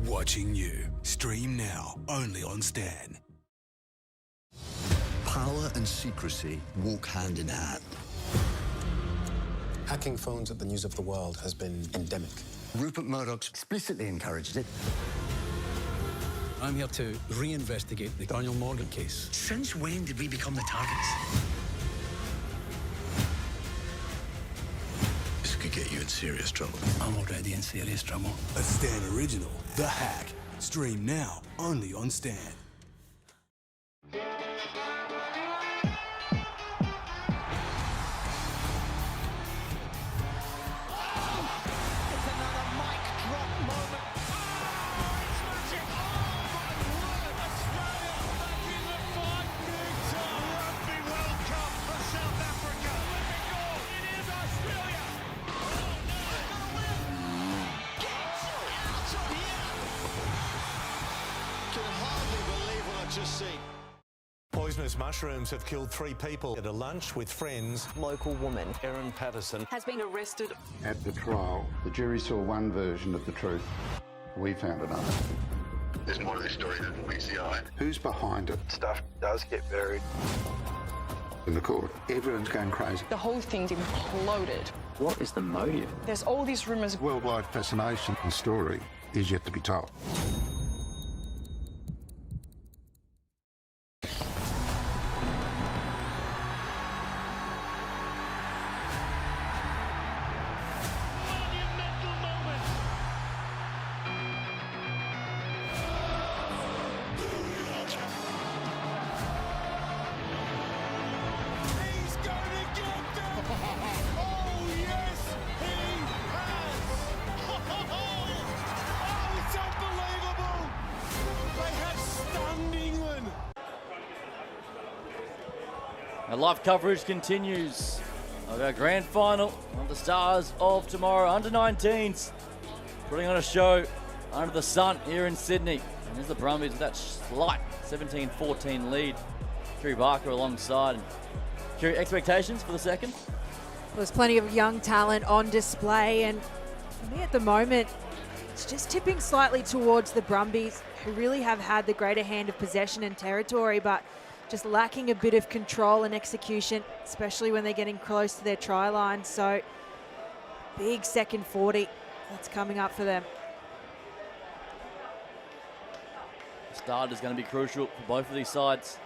Watching you. Stream now, only on Stan. Power and secrecy walk hand in hand. Hacking phones at the News of the World has been endemic. Rupert Murdoch explicitly encouraged it. I'm here to reinvestigate the Daniel Morgan case. Since when did we become the targets? This could get you in serious trouble. I'm already in serious trouble. A Stan original, The Hack. Stream now, only on Stan. just seen. Poisonous mushrooms have killed 3 people at a lunch with friends. Local woman Erin Patterson has been arrested. At the trial, the jury saw one version of the truth. We found another. There's more to this story than meets the eye. Who's behind it? Stuff does get buried. In the court, everyone's going crazy. The whole thing's imploded. What is the motive? There's all these rumours. Worldwide fascination. The story is yet to be told. Our live coverage continues of our grand final of the Stars of Tomorrow under-19s, putting on a show under the sun here in Sydney. And there's the Brumbies with that slight 17-14 lead. Kiri Barker alongside. And Kiri, expectations for the second? There's plenty of young talent on display, and for me at the moment, it's just tipping slightly towards the Brumbies, who really have had the greater hand of possession and territory, but just lacking a bit of control and execution, especially when they're getting close to their try line. So big second 40 that's coming up for them. The start is going to be crucial for both of these sides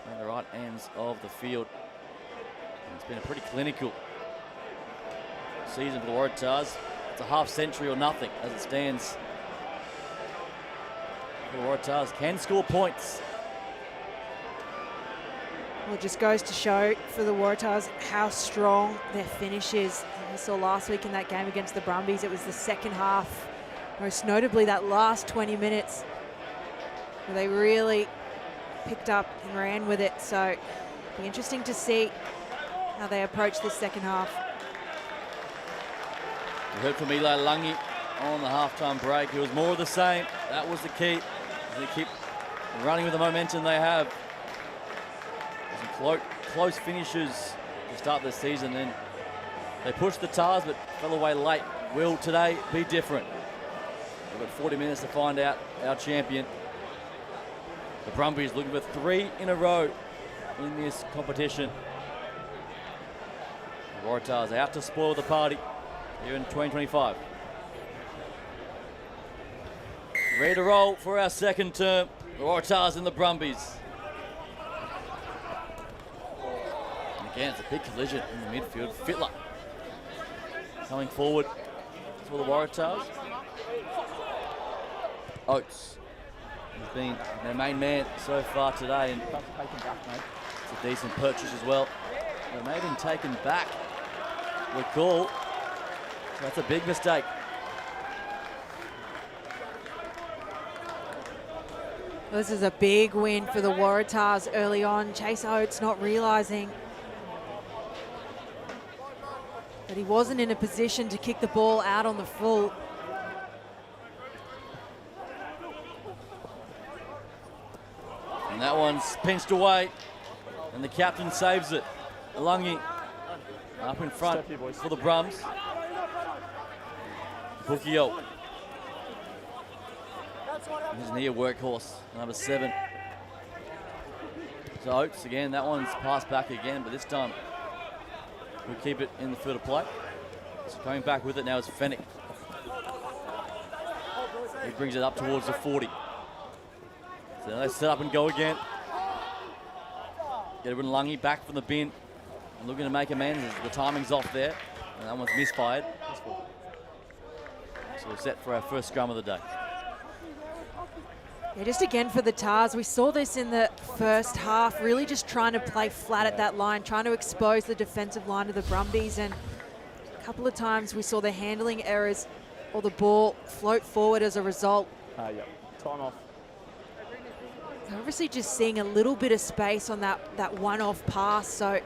on the right ends of the field. And it's been a pretty clinical season for the Waratahs. It's a half century or nothing as it stands. The Waratahs can score points. Well, it just goes to show for the Waratahs how strong their finish is. And we saw last week in that game against the Brumbies, it was the second half, most notably that last 20 minutes, where they really picked up and ran with it. So it'll be interesting to see how they approach this second half. We heard from Eli Lungi on the halftime break. It was more of the same. That was the key. They keep running with the momentum they have. Some close finishes to start this season, and they pushed the Tars but fell away late. Will today be different? We've got 40 minutes to find out our champion. The Brumbies looking for 3 in a row in this competition. The Waratahs out to spoil the party here in 2025. Ready to roll for our second term. The Waratahs and the Brumbies. Again, it's a big collision in the midfield. Fittler coming forward for the Waratahs. Oates has been their main man so far today, and it's a decent purchase as well. They may have been taken back. The call. So that's a big mistake. This is a big win for the Waratahs early on. Chase Oates not realising that he wasn't in a position to kick the ball out on the full. And that one's pinched away, and the captain saves it. Alungi up in front for the Brums. Bukio. His near workhorse, number 7. So Oates again, that one's passed back again, but this time we'll keep it in the field of play. So coming back with it now is Fennick. He brings it up towards the 40. So they set up and go again. Get Lungi back from the bin and looking to make amends. The timing's off there, and that one's misfired. So we're set for our first scrum of the day. Yeah, just again for the Tars, we saw this in the first half, really just trying to play flat at that line, trying to expose the defensive line of the Brumbies, and a couple of times we saw the handling errors or the ball float forward as a result. Yeah, time off. They're obviously just seeing a little bit of space on that one-off pass, so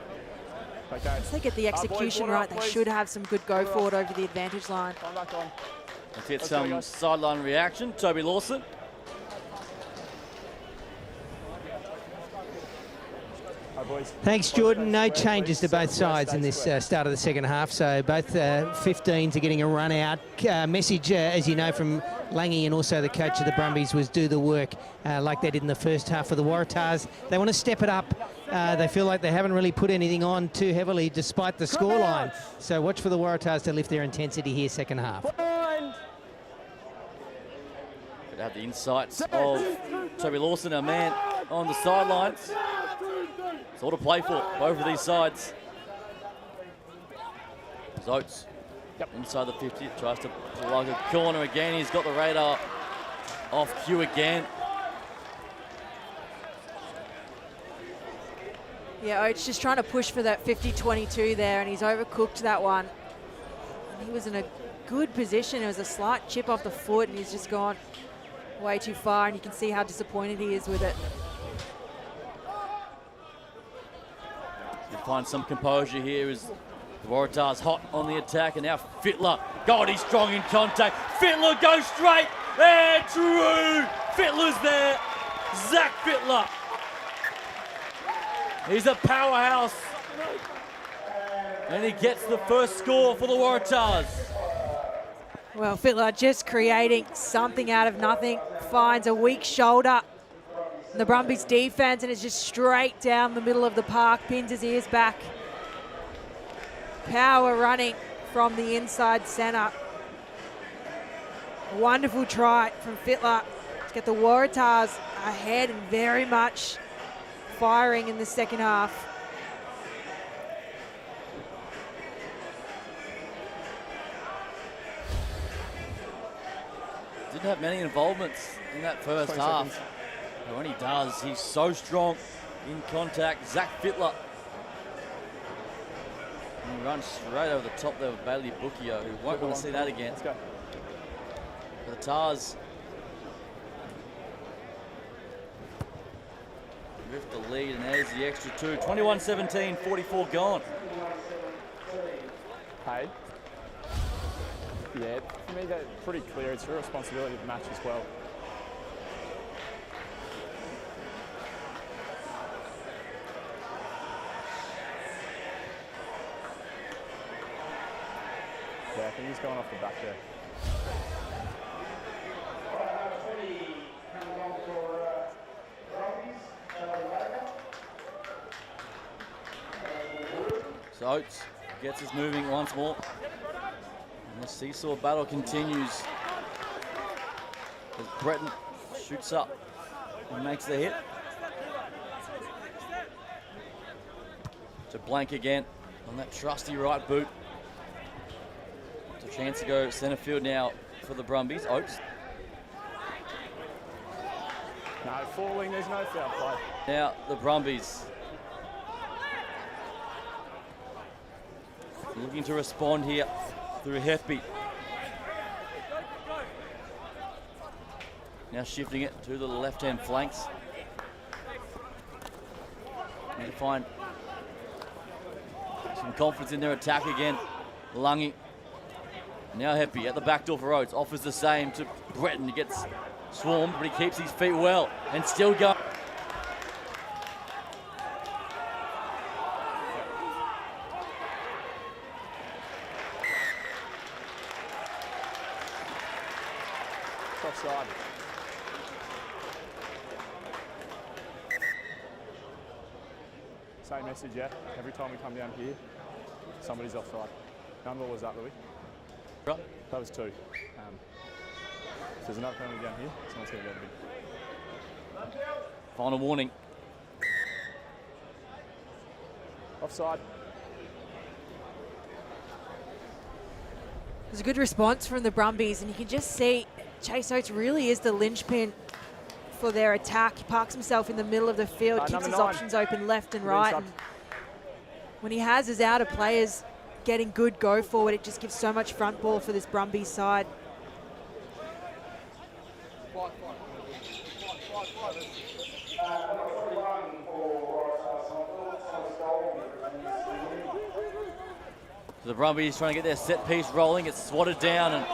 once they get the execution right, they should have some good go forward over the advantage line. Let's get some sideline reaction. Toby Lawson. Thanks, Jordan. No changes to both sides in this start of the second half, so both 15s are getting a run out. Message, as you know, from Langy and also the coach of the Brumbies was do the work like they did in the first half for the Waratahs. They want to step it up. They feel like they haven't really put anything on too heavily despite the scoreline. So watch for the Waratahs to lift their intensity here second half. Could have the insights of Toby Lawson, our man on the sidelines. It's all to play for, both of these sides. Oates inside the 50, tries to plug a corner again. He's got the radar off cue again. Yeah, Oates just trying to push for that 50-22 there, and he's overcooked that one. And he was in a good position. It was a slight chip off the foot, and he's just gone way too far, and you can see how disappointed he is with it. You find some composure here as the Waratahs hot on the attack, and now Fittler. God, he's strong in contact. Fittler goes straight and true. Fittler's there. Zach Fittler. He's a powerhouse. And he gets the first score for the Waratahs. Well, Fittler just creating something out of nothing. Finds a weak shoulder. And the Brumbies defense, and it's just straight down the middle of the park. Pins his ears back. Power running from the inside centre. Wonderful try from Fittler to get the Waratahs ahead and very much firing in the second half. Didn't have many involvements in that first half. But when he does, he's so strong in contact. Zach Fittler. And he runs straight over the top there with Bailey Bukio, who won't want to see that again. Let's go. The Tars with the lead, and there's the extra two. 21-17, 44 gone. Hey. Yeah, for me that's pretty clear. It's your responsibility to match as well. Yeah, I think he's going off the back there. So Oates gets us moving once more. And the seesaw battle continues as Breton shoots up and makes the hit. To Blank again on that trusty right boot. It's a chance to go centre field now for the Brumbies. Oates. No falling, there's no foul play. Now the Brumbies looking to respond here through Hefby. Now shifting it to the left-hand flanks. Need to find some confidence in their attack again. Lungy. Now Hefby at the back door for Oates. Offers the same to Breton. He gets swarmed, but he keeps his feet well and still going. Offside. Same message, yeah. Every time we come down here, somebody's offside. How many was that, Louis? Right. That was two. If there's another penalty down here, someone's going to go big. Final warning. Offside. There's a good response from the Brumbies, and you can just see Chase Oates really is the linchpin for their attack. He parks himself in the middle of the field, keeps his options open left and right. And when he has his outer players getting good go forward, it just gives so much front ball for this Brumbies side. So the Brumbies trying to get their set piece rolling. It's swatted down and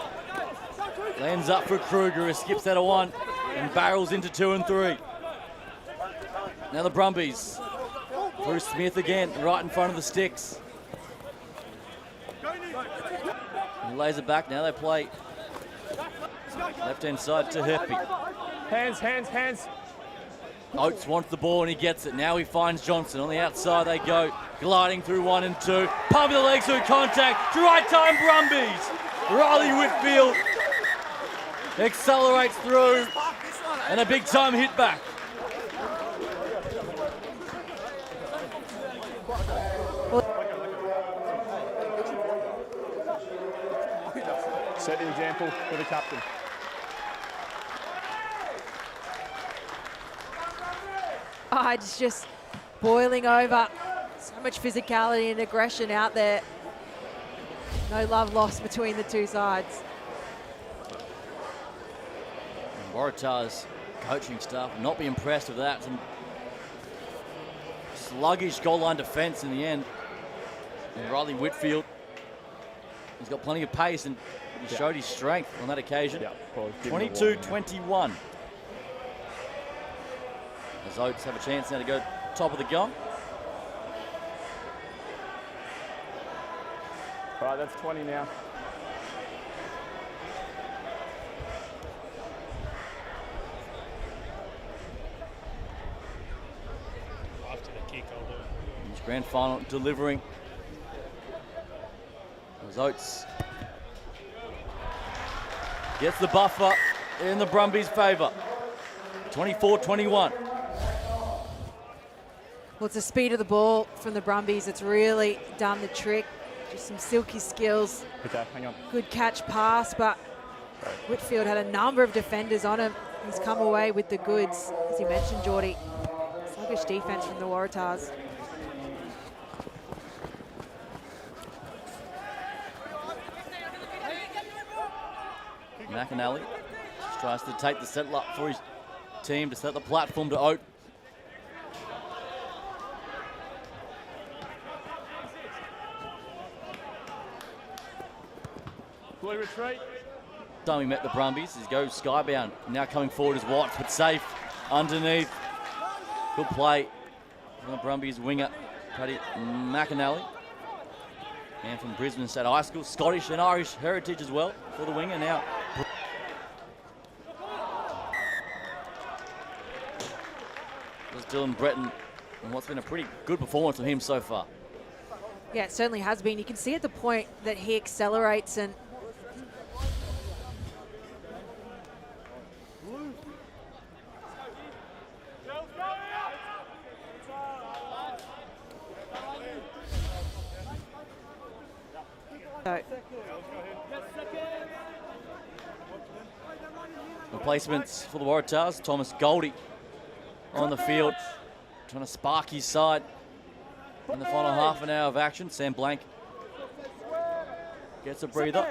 lands up for Kruger, who skips out of one and barrels into 2 and 3. Now the Brumbies Bruce Smith again, right in front of the sticks. He lays it back. Now they play left-hand side to Heppy. Hands, hands, hands. Oates wants the ball and he gets it. Now he finds Johnson. On the outside they go, gliding through 1 and 2. Pumping the legs through contact. Right time Brumbies. Riley Whitfield accelerates through. And a big time hit back. Set the example for the captain. Oh, it's just boiling over. So much physicality and aggression out there. No love lost between the two sides. And Waratahs coaching staff will not be impressed with that. Some sluggish goal line defence in the end. And Riley Whitfield, he's got plenty of pace and he showed his strength on that occasion. 22-21. As Oates have a chance now to go top of the gong. All right, that's 20 now. After the kick, I'll do it. His grand final delivering. As Oates gets the buffer in the Brumbies' favour. 24-21. Well, it's the speed of the ball from the Brumbies. It's really done the trick. Just some silky skills. Okay, hang on. Good catch pass, but Whitfield had a number of defenders on him. He's come away with the goods, as you mentioned, Geordie. Sluggish defence from the Waratahs. McAnally just tries to take the settle up for his team to set the platform to Oates. Blue retreat. Time we met the Brumbies, he goes skybound. Now coming forward is Watts, but safe underneath. Good play from the Brumbies winger, Paddy McAnally. Man from Brisbane State High School, Scottish and Irish heritage as well for the winger now. There's Dylan Breton, and what's been a pretty good performance from him so far. Yeah, it certainly has been. You can see at the point that he accelerates and replacements for the Waratahs, Thomas Goldie on the field, trying to spark his side in the final half an hour of action. Sam Blank gets a breather.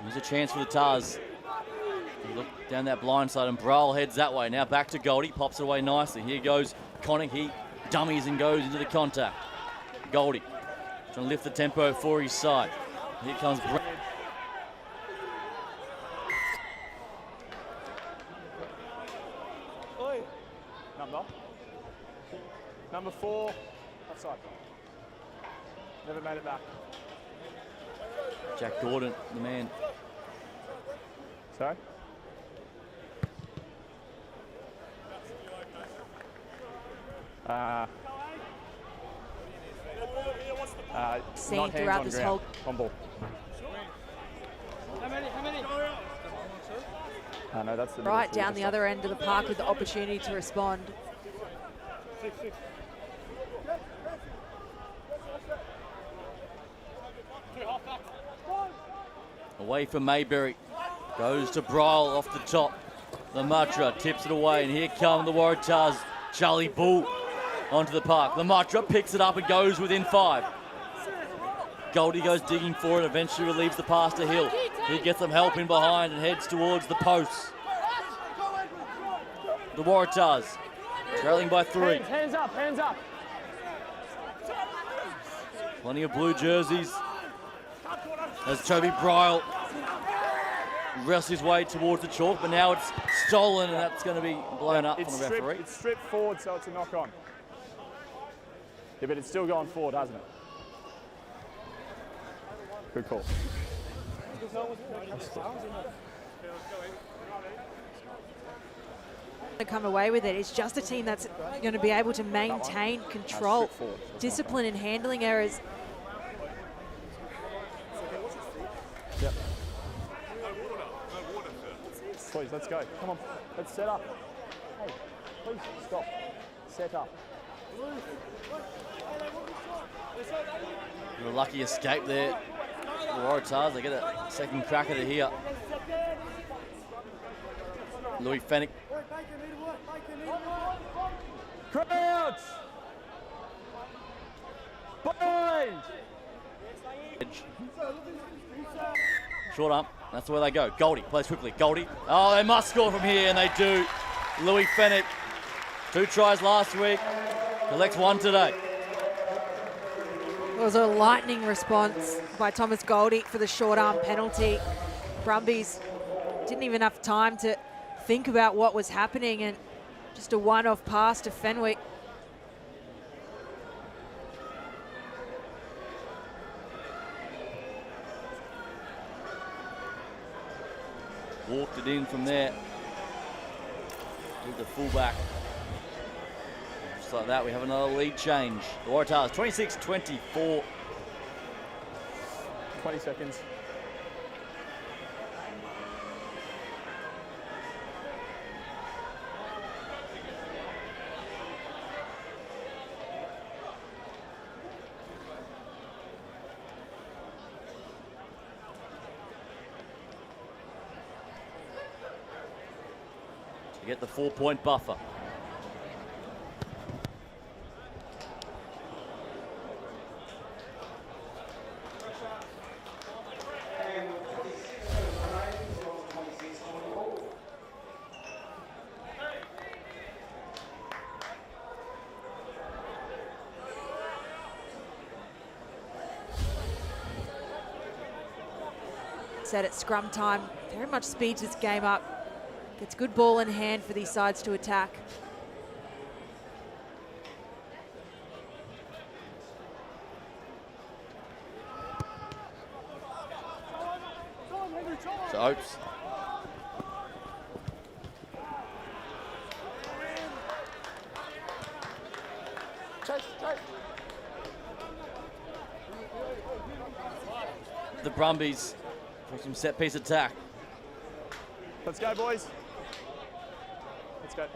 Here's a chance for the Tars. You look down that blind side and Brawl heads that way. Now back to Goldie, pops it away nicely. Here goes Connick, he dummies and goes into the contact. Goldie trying to lift the tempo for his side. Here comes Number 4, offside. Never made it back. Jack Gordon, the man. Sorry? Seen not hands throughout on this ground, whole on ball. No, that's the right down the other end of the park with the opportunity to respond. Away from Mayberry, goes to Bryle off the top. The Matra tips it away, and here come the Waratahs. Charlie Bull onto the park. The Matra picks it up and goes within 5. Goldie goes digging for it, eventually relieves the pass to Hill. He gets some help in behind and heads towards the posts. The Waratahs trailing by 3. Hands up, hands up. Plenty of blue jerseys as Toby Bryle wrestles his way towards the chalk, but now it's stolen and that's going to be blown up from the referee. It's stripped forward, so it's a knock on. Yeah, but it's still going forward, hasn't it? Good call. To come away with it. It's just a team that's going to be able to maintain control, discipline and handling errors. Yep. Please, let's go. Come on, let's set up. Hey, please stop. Set up. A lucky escape there. The Waratahs, they get a second crack at it here. Louis Fennick. Crowds! Bind! Short arm, that's where they go. Goldie plays quickly. Goldie. Oh, they must score from here, and they do. Louis Fennick, 2 tries last week, collects 1 today. It was a lightning response by Thomas Goldie for the short arm penalty. Brumbies didn't even have time to think about what was happening, and just a one-off pass to Fenwick. Walked it in from there. With the fullback. Just like that, we have another lead change. The Waratahs 26-24. 20 seconds. To get the 4-point buffer. Said at scrum time, very much speeds this game up. Gets good ball in hand for these sides to attack. So Oates. The Brumbies for some set piece attack. Let's go, boys. Let's go. It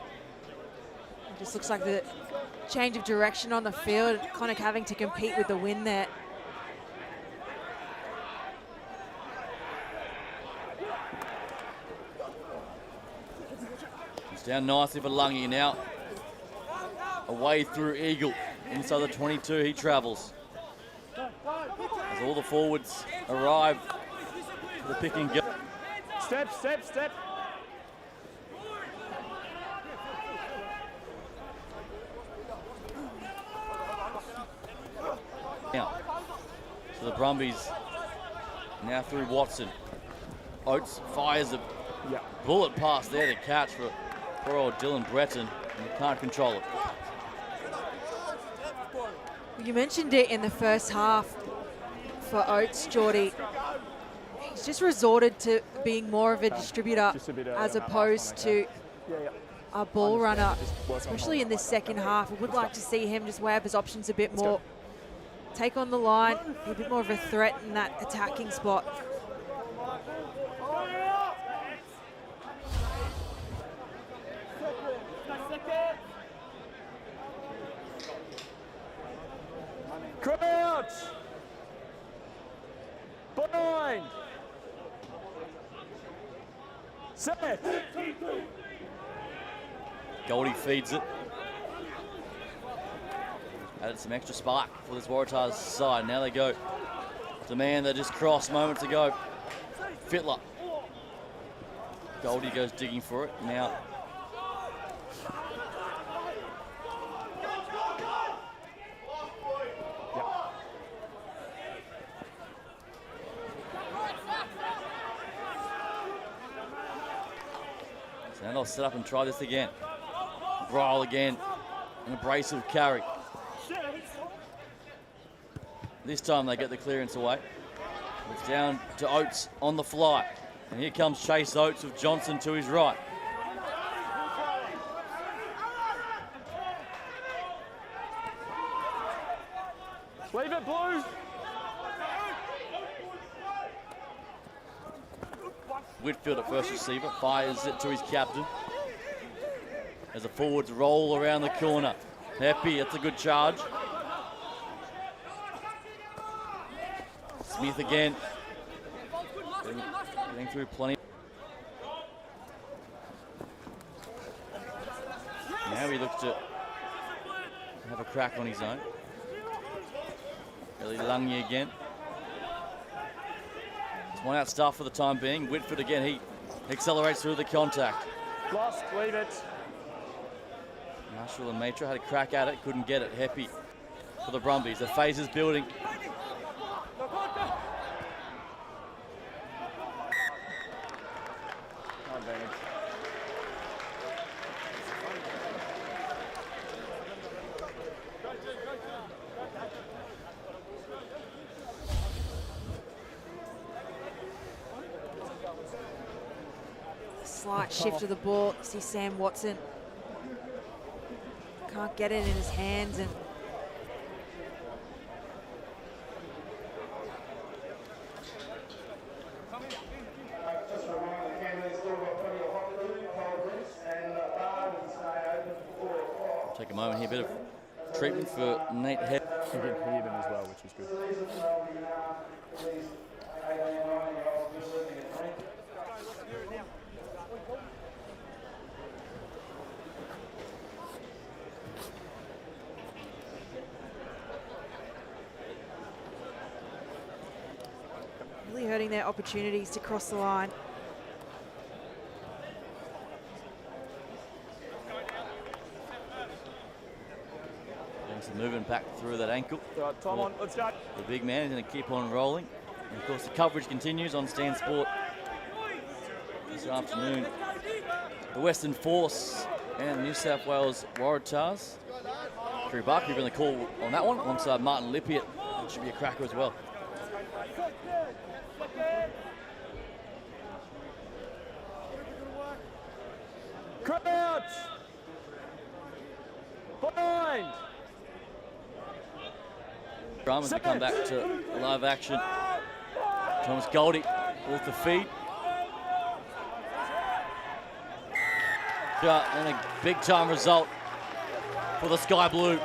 just looks like the change of direction on the field, kind of having to compete with the wind there. It's down nicely for Lungy now. Away through Eagle. Inside the 22 he travels. As all the forwards arrive for the pick and go. Step, step, step. Now, so the Brumbies now through Watson. Oates fires a bullet pass there to catch for poor old Dylan Breton, and he can't control it. You mentioned it in the first half for Oates, Geordie. He's just resorted to being more of a distributor as opposed to a ball runner, especially in this second half. I would like to see him just weigh up his options a bit more. Take on the line, be a bit more of a threat in that attacking spot. Crouch! Bind! Set! Goldie feeds it. Added some extra spark for this Waratahs side. Now they go to man that just crossed moments ago. Fittler. Goldie goes digging for it. Now so now they'll set up and try this again. Ryle again. An abrasive carry. This time they get the clearance away. It's down to Oates on the fly. And here comes Chase Oates with Johnson to his right. Leave it, Blues. Whitfield at first receiver, fires it to his captain. As the forwards roll around the corner. Happy, it's a good charge. Smith again. Getting through plenty. Now he looks to have a crack on his own. Really Lungy again. It's one out stuff for the time being. Whitford again, he accelerates through the contact. Lost, leave it. Marshall and Matra had a crack at it, couldn't get it. Happy for the Brumbies. The phase is building. Slight shift of the ball. See Sam Watson can't get it in his hands, and Just a reminder, Canada's still got plenty of hot food, cold drinks, and bar will stay open for 4 o'clock. Take a moment here, a bit of treatment for Nate Head. He didn't hear them as well, which was good. So these are these 18, 19-year-olds just living at home. really hurting their opportunities to cross the line. Getting some movement back through that ankle. Right, time on, let's go. The big man is going to keep on rolling. And of course, the coverage continues on Stan Sport this afternoon. The Western Force and New South Wales Waratahs. Drew Barkley in the call on that one, alongside Martin Lippiett. That should be a cracker as well. Crouch! Blind! Dramas to come back to live action. Thomas Goldie with the feed. And a big time result for the Sky Blue.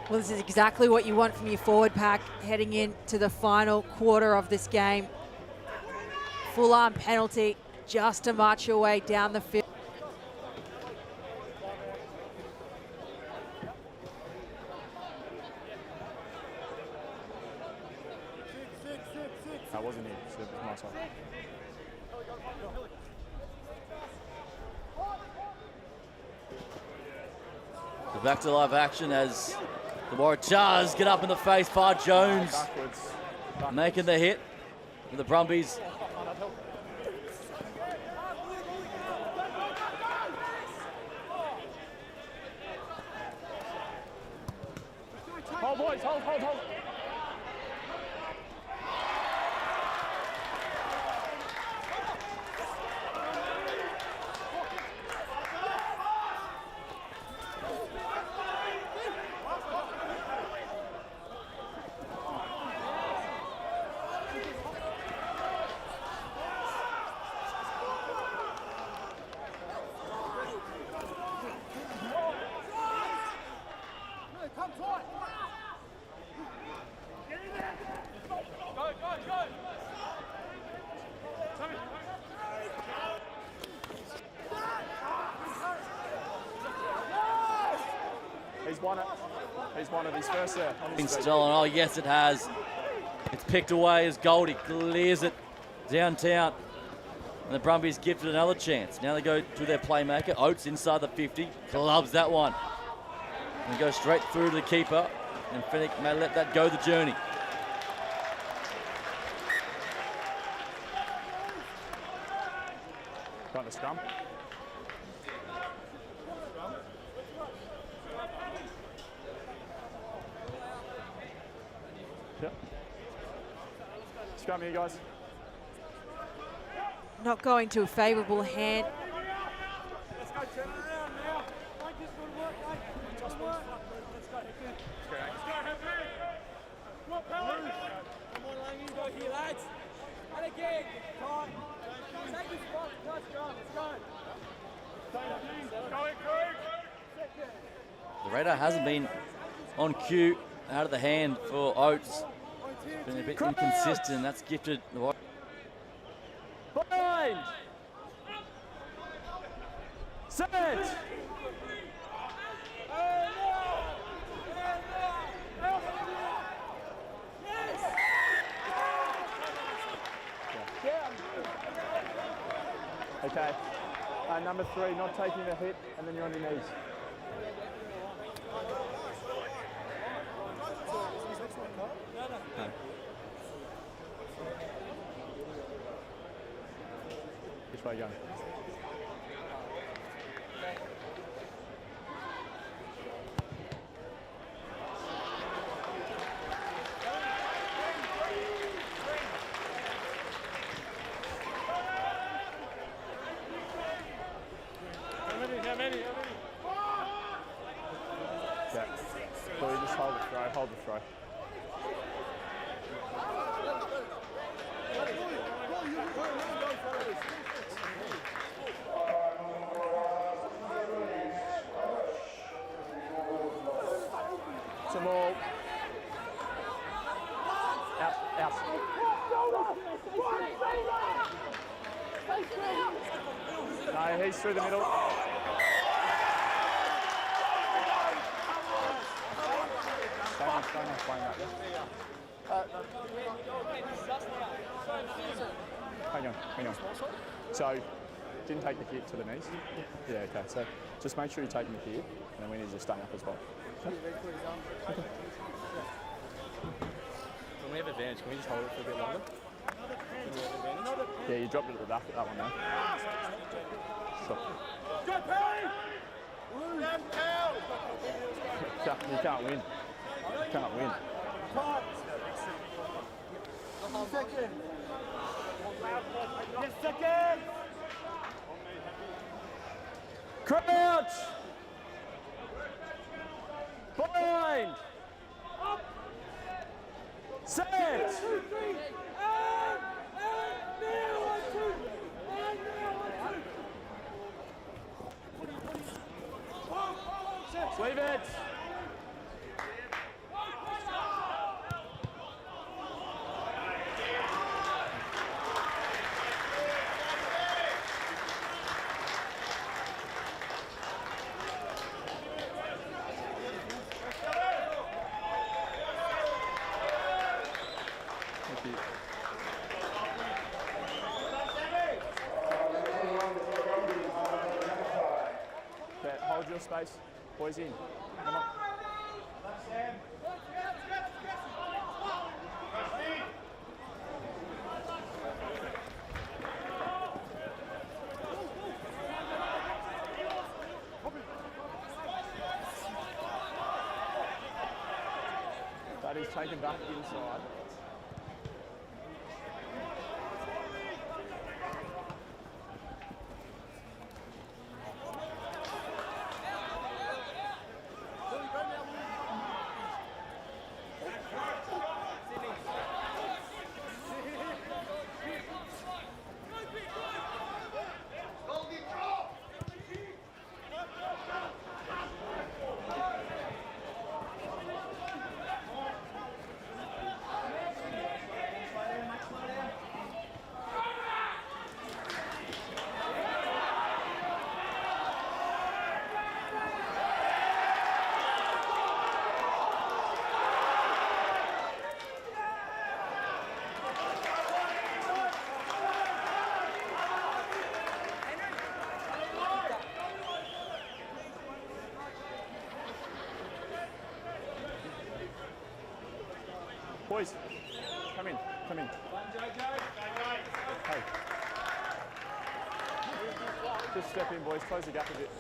Well, this is exactly what you want from your forward pack heading into the final quarter of this game. Full arm penalty just to march your way down the field. That wasn't it, so it was my side. So back to live action as the Waratahs get up in the face. Far Jones making the hit. And the Brumbies hold, boys, hold. He's won it his first there. been stolen. Oh, yes, it has. It's picked away as Goldie clears it downtown. And the Brumbies gifted another chance. Now they go to their playmaker. Oates inside the 50. Clubs that one. And goes straight through to the keeper. And Fennick may let that go the journey. Got the scrum. Scrum here, guys. Not going to a favourable hand. Let's go, turn it around now. Mate, just good work, mate. Good work. Let's go, Happy. Let's go, Happy. Come on, Pelly. Come on, Langy. Go here, lads. And again. Tight. Take your spot. Let's go. Let's go. Go in, Craig. The radar hasn't been on cue, out of the hand for Oates. Been a bit inconsistent. That's gifted the Waratahs. Bind! Set! Okay. Number 3, not taking the hit, and then you're on your knees. No. Which way are you going? How many? Yeah. So you just hold the throw, hold the throw. Some more. Out. No, he's through the middle. Don't explain that. Hang on. So, didn't take the hit to the knees? Yeah, okay. So, just make sure you're taking the hit, and then we need to stay up as well. Okay. When we have advantage, can we just hold it for a bit longer? Yeah, you dropped it at the back at that one now. Sure. Go, Pelly! You can't win. You can't win. Second. Yes, second. Crouch! Bind! Set! 1, 2, 3. And now 1, 2. And now 1, 2. Leave it! Hold your space. Boys in. Come on. That is taken back inside. Boys, come in. Hey. Just step in, boys. Close the gap a bit.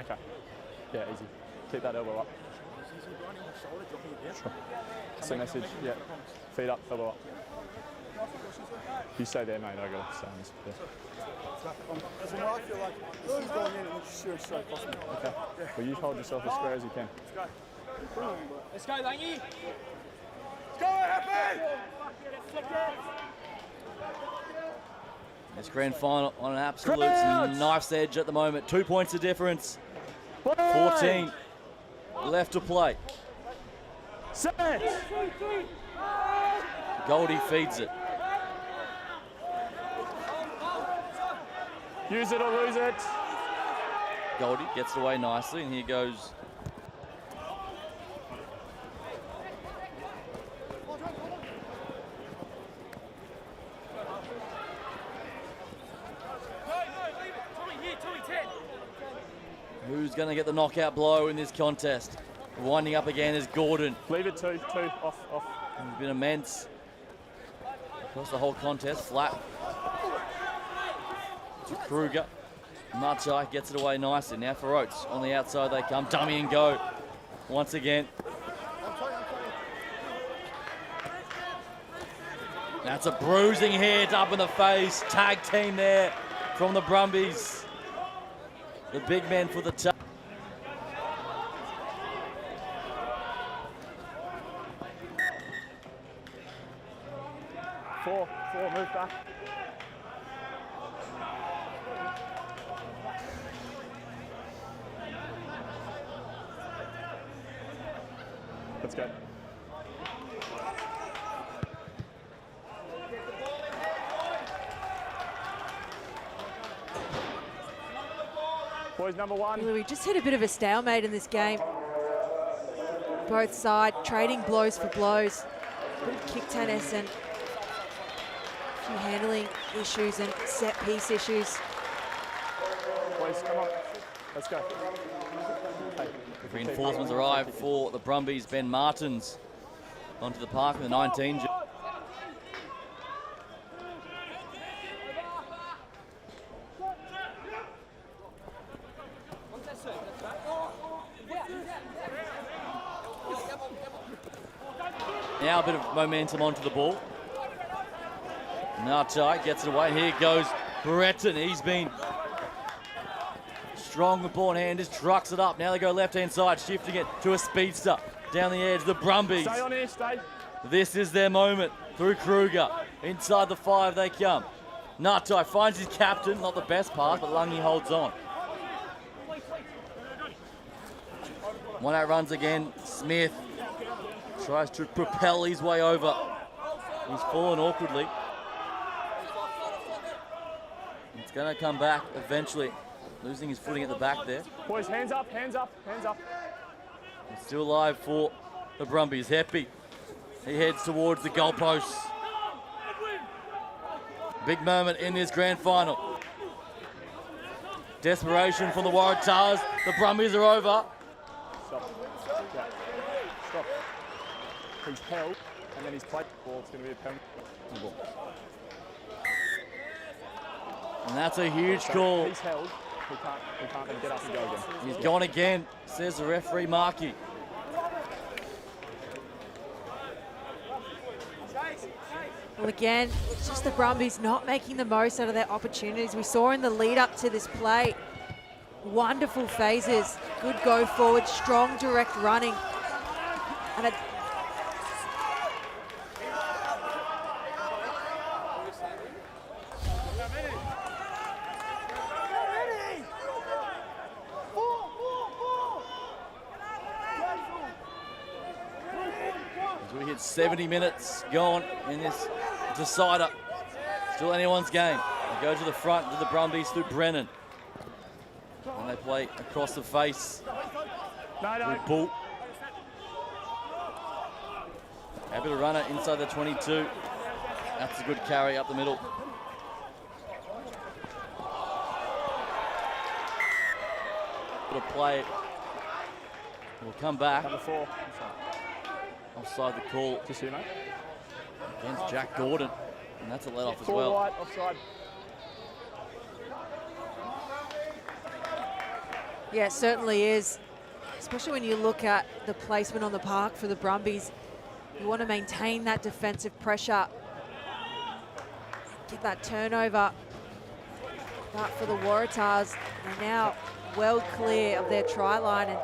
Okay. Yeah, easy. Keep that elbow up. Sure. That's the message. Yeah. Feet up, elbow up. You stay there, mate. I got to stay on this. Yeah. As I feel like Lou's going in and it's just straight across me. Okay. Well, you hold yourself as square as you can. Let's go, Langy. Let's go, Happy! This grand final on an absolute knife's edge at the moment. 2 points of difference. 14 left to play. Set. Goldie feeds it. Use it or lose it. Goldie gets it away nicely, and here goes who's going to get the knockout blow in this contest. Winding up again is Gordon. Leave it two, off. He's been immense across the whole contest. Flat to Kruger. Marchai gets it away nicely. Now for Oates. On the outside they come. Dummy and go. Once again. That's a bruising hit up in the face. Tag team there from the Brumbies. The big man for the tag. Four, move back. Let's go. Boys, number one. We just hit a bit of a stalemate in this game. Both sides trading blows for blows. Good kick tennis and a few handling issues and set piece issues. Boys, come on. Let's go. Hey, Reinforcements arrive for the Brumbies. Ben Martins onto the park in the 19. Now a bit of momentum onto the ball. Narchai gets it away. Here goes Breton. He's been strong with ball in hand. Just trucks it up. Now they go left-hand side, shifting it to a speedster. Down the edge, the Brumbies. Stay on here, stay. This is their moment. Through Kruger. Inside the 5 they come. Narchai finds his captain. Not the best pass, but Lungy holds on. One out runs again. Smith tries to propel his way over. He's fallen awkwardly. It's going to come back eventually. Losing his footing at the back there. Boys, hands up, hands up, hands up. It's still alive for the Brumbies. Heppy. He heads towards the goalposts. Big moment in this grand final. Desperation from the Waratahs. The Brumbies are over. Stop. Yeah. Stop. He's held, and then he's played the ball. It's going to be a penalty. And that's a huge call. He's held. He can't then get up and go again. He's gone again, says the referee Markey. Well, again, it's just the Brumbies not making the most out of their opportunities. We saw in the lead up to this play, wonderful phases, good go forward, strong direct running. And a we hit 70 minutes gone in this decider. Still anyone's game. They go to the front to the Brumbies through Brennan. And they play across the face with Bull. Happy to run it inside the 22. That's a good carry up the middle. Good play. We'll come back. Number 4. Offside the call. Just here, mate. Against Jack Gordon. And that's a let off as 4 well. wide, offside. Yeah, it certainly is. Especially when you look at the placement on the park for the Brumbies. You want to maintain that defensive pressure. Get that turnover. But for the Waratahs, they're now well clear of their try line and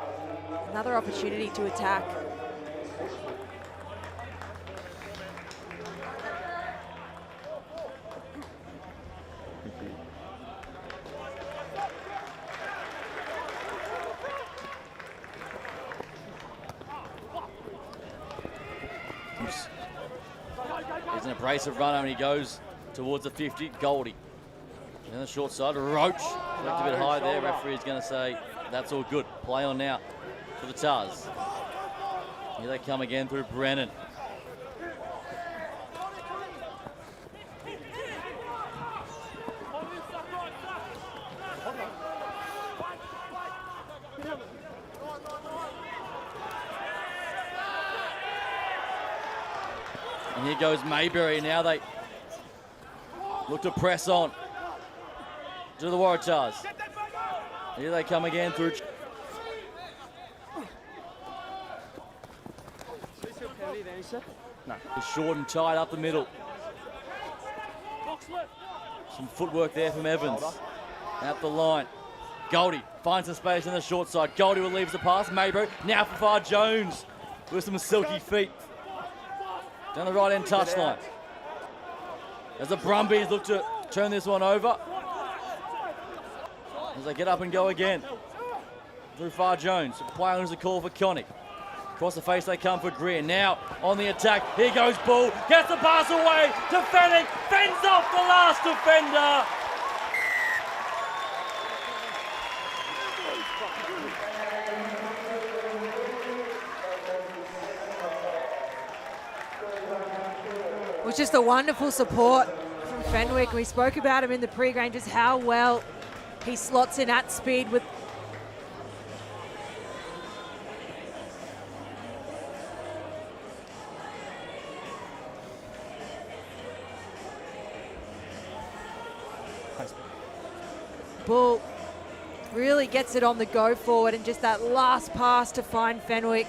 another opportunity to attack. He's an abrasive runner and he goes towards the 50. Goldie. And the short side, Roach. Looked a bit high there. Referee is going to say that's all good. Play on now for the Tars. Here they come again through Brennan. And here goes Mayberry. Now they look to press on to the Waratahs. Here they come again through. No. It's short and tight up the middle. Some footwork there from Evans. Out the line. Goldie finds the space in the short side. Goldie will leave the pass. Mayberry now for Far Jones with some silky feet. Down the right-hand touchline. As the Brumbies look to turn this one over. As they get up and go again. Through Far Jones. Playing is a call for Connick. Across the face they come for Greer. Now on the attack. Here goes Bull. Gets the pass away to Fennick. Fends off the last defender. It was just a wonderful support from Fenwick. We spoke about him in the pre-game, just how well he slots in at speed with Bull. Really gets it on the go forward and just that last pass to find Fenwick.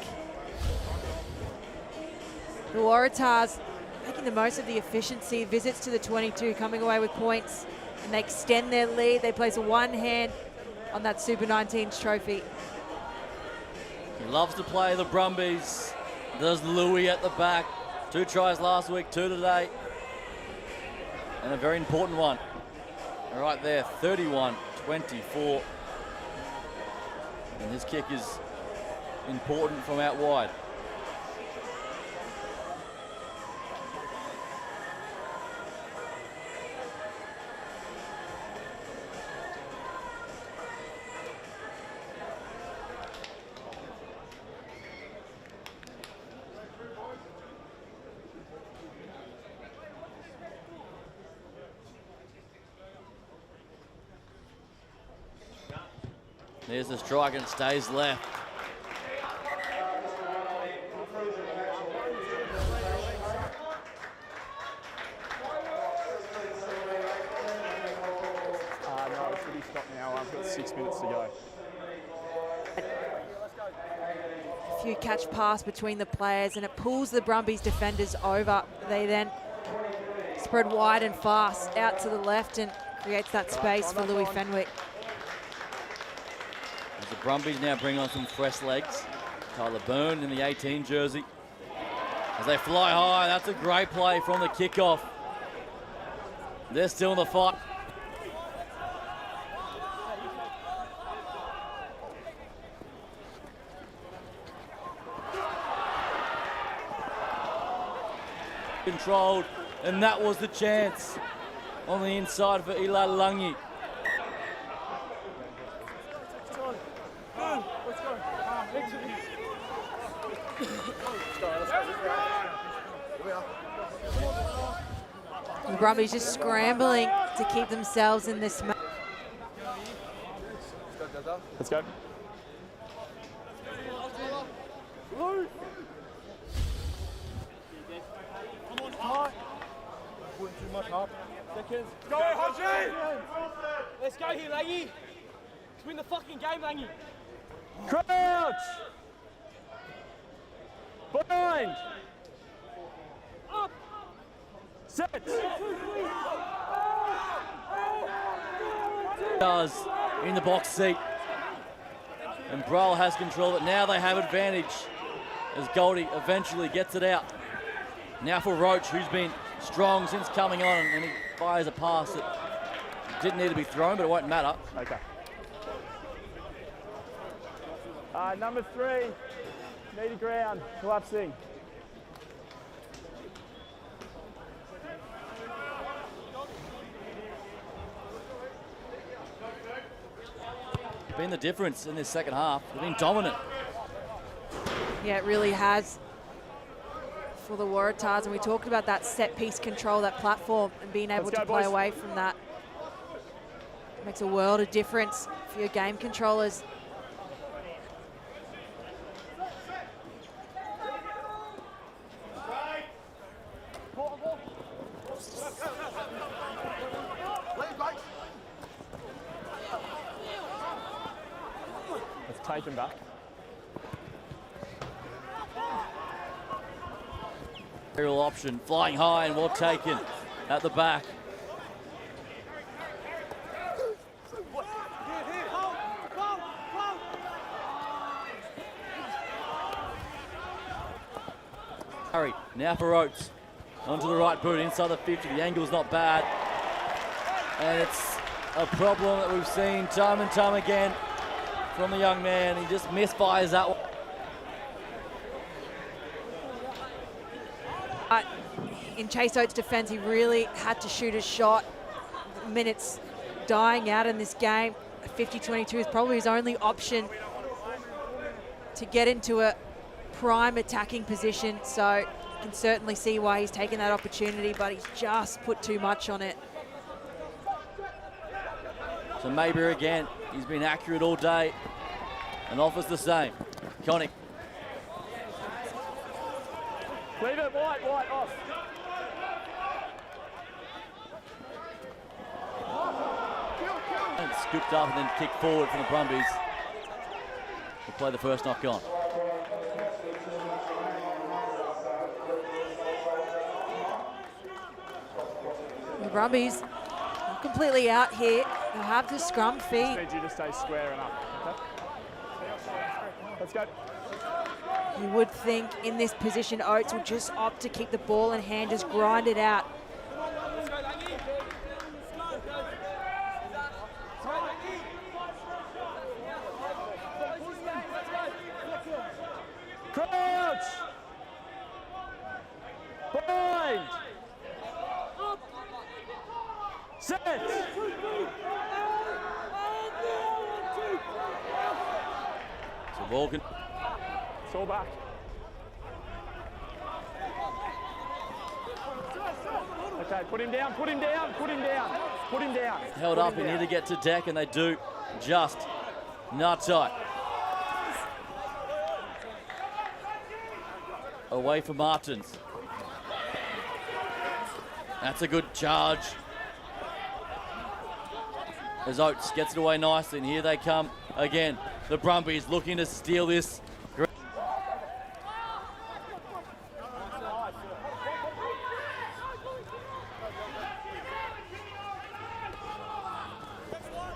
The Waratahs making the most of the efficiency, visits to the 22, coming away with points, and they extend their lead. They place one hand on that Super 19s trophy. He loves to play the Brumbies. There's Louis at the back. 2 tries last week, 2 today. And a very important one. Right there, 31-24. And his kick is important from out wide. There's the strike and it stays left. No, it should be stopped now. I've got 6 minutes to go. A few catch pass between the players and it pulls the Brumbies defenders over. They then spread wide and fast out to the left and creates that space for Louis Fenwick. The Brumbies now bring on some fresh legs. Tyler Byrne in the 18 jersey. As they fly high, that's a great play from the kickoff. They're still in the fight. Controlled, and that was the chance on the inside for Eli Lungi. The Brumbies just scrambling to keep themselves in this match. Let's go. Go, Hodgie! Let's go here, Langy. Let's win the fucking game, Langy. Crouch! Bind! Set! Does in the box seat. And Brule has control, but now they have advantage as Goldie eventually gets it out. Now for Roach, who's been strong since coming on, and he fires a pass that didn't need to be thrown, but it won't matter. Okay. Number 3, needy ground, collapsing. Been the difference in this second half. They've been dominant. Yeah, it really has for the Waratahs, and we talked about that set piece control, that platform, and being able to play away from that. It makes a world of difference for your game controllers. Let's take him back. Aerial option, flying high and well taken at the back. Harry, now for Oates. Onto the right boot, inside the 50. The angle's not bad. And it's a problem that we've seen time and time again from the young man. He just misfires that one. In Chase Oates' defense, he really had to shoot a shot. Minutes dying out in this game. 50-22 is probably his only option to get into a prime attacking position. So you can certainly see why he's taken that opportunity, but he's just put too much on it. So Mayberry again, he's been accurate all day and offers the same. Connick. Leave it, White, off. And scooped up and then kicked forward from the Brumbies. We'll play the first knock on. The Brumbies not completely out here. They'll have the scrum feed. I need you to stay square and up. Okay? Let's go. You would think in this position Oates will just opt to keep the ball in hand, just grind it out. Crouch! Bind! Set! So Morgan. It's all back. Okay, put him down, put him down, put him down, put him down. Held up and need to get to deck, and they do just nut tight. Away for Martins. That's a good charge. As Oates gets it away nicely, and here they come again. The Brumbies looking to steal this.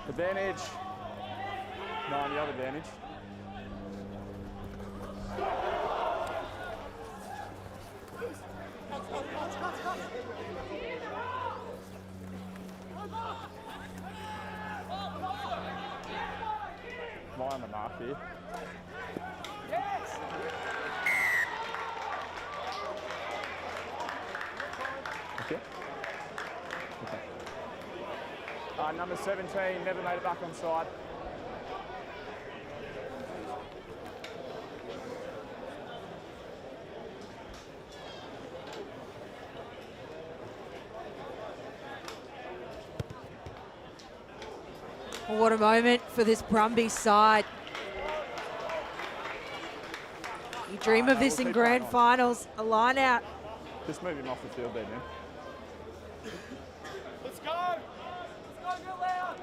Advantage. No, on the other advantage. Am I on the mark here? Okay. Number 17 never made it back on side. What a moment for this Brumbies side. You dream of this in grand finals, a line out. Just move him off the field there, man. Let's go! Let's go, get loud!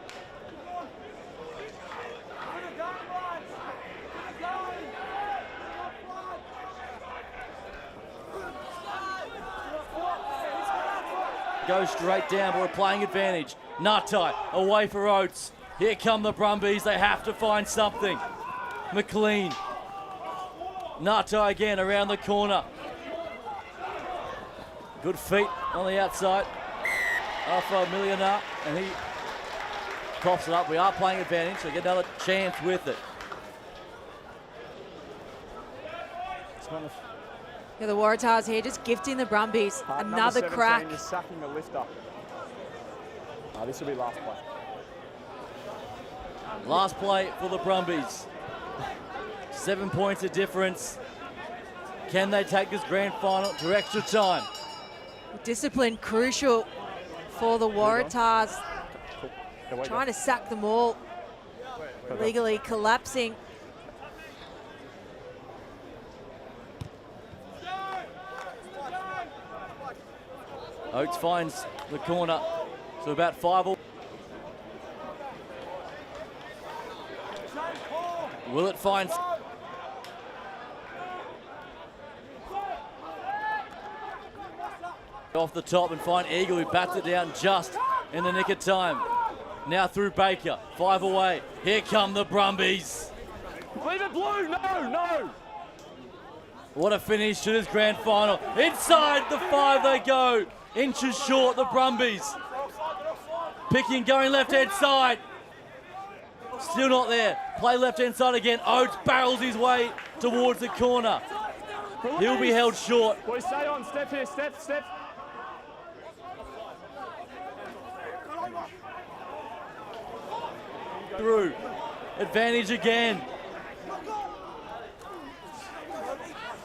go straight down, but we're playing advantage. Ngatai away for Oates. Here come the Brumbies. They have to find something. McLean. Ngatai again around the corner. Good feet on the outside. Off Millionaire, and he coughs it up. We are playing advantage, so get another chance with it. Yeah, the Waratahs here just gifting the Brumbies another crack. Is sacking the lifter. This will be last play. Last play for the Brumbies. 7 points of difference. Can they take this grand final to extra time? Discipline crucial for the Waratahs. Trying to sack them all. Legally collapsing. Oates finds the corner. So about 5 all. Will it find... off the top and find Eagle, who bats it down just in the nick of time. Now through Baker, 5 away. Here come the Brumbies. Leave it blue, no. What a finish to this grand final. Inside the 5 they go. Inches short, the Brumbies. Picking, going left-hand side. Still not there. Play left-hand side again. Oates barrels his way towards the corner. He'll be held short. Boys, stay on. Step here. Step. Through. Advantage again.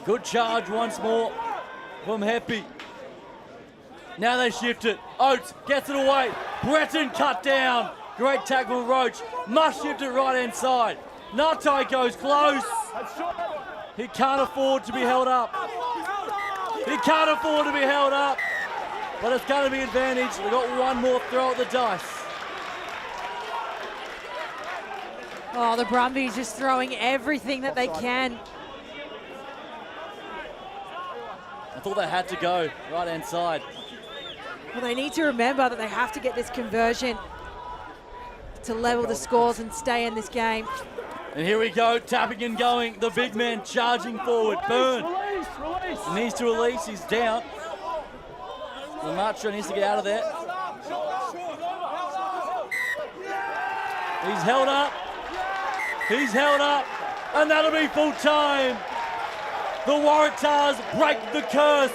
Good charge once more from Heppy. Now they shift it. Oates gets it away. Breton cut down. Great tackle from Roach. Must shift it right hand side. Ngatai goes close. He can't afford to be held up. But it's going to be advantage. They've got one more throw at the dice. Oh, the Brumbies just throwing everything that they can. I thought they had to go right hand side. Well, they need to remember that they have to get this conversion to level the scores and stay in this game. And here we go, tapping and going. The big man charging forward. Burn. Release. Needs to release. He's down. Lamacho needs to get out of there. He's held up. And that'll be full time. The Waratahs break the curse.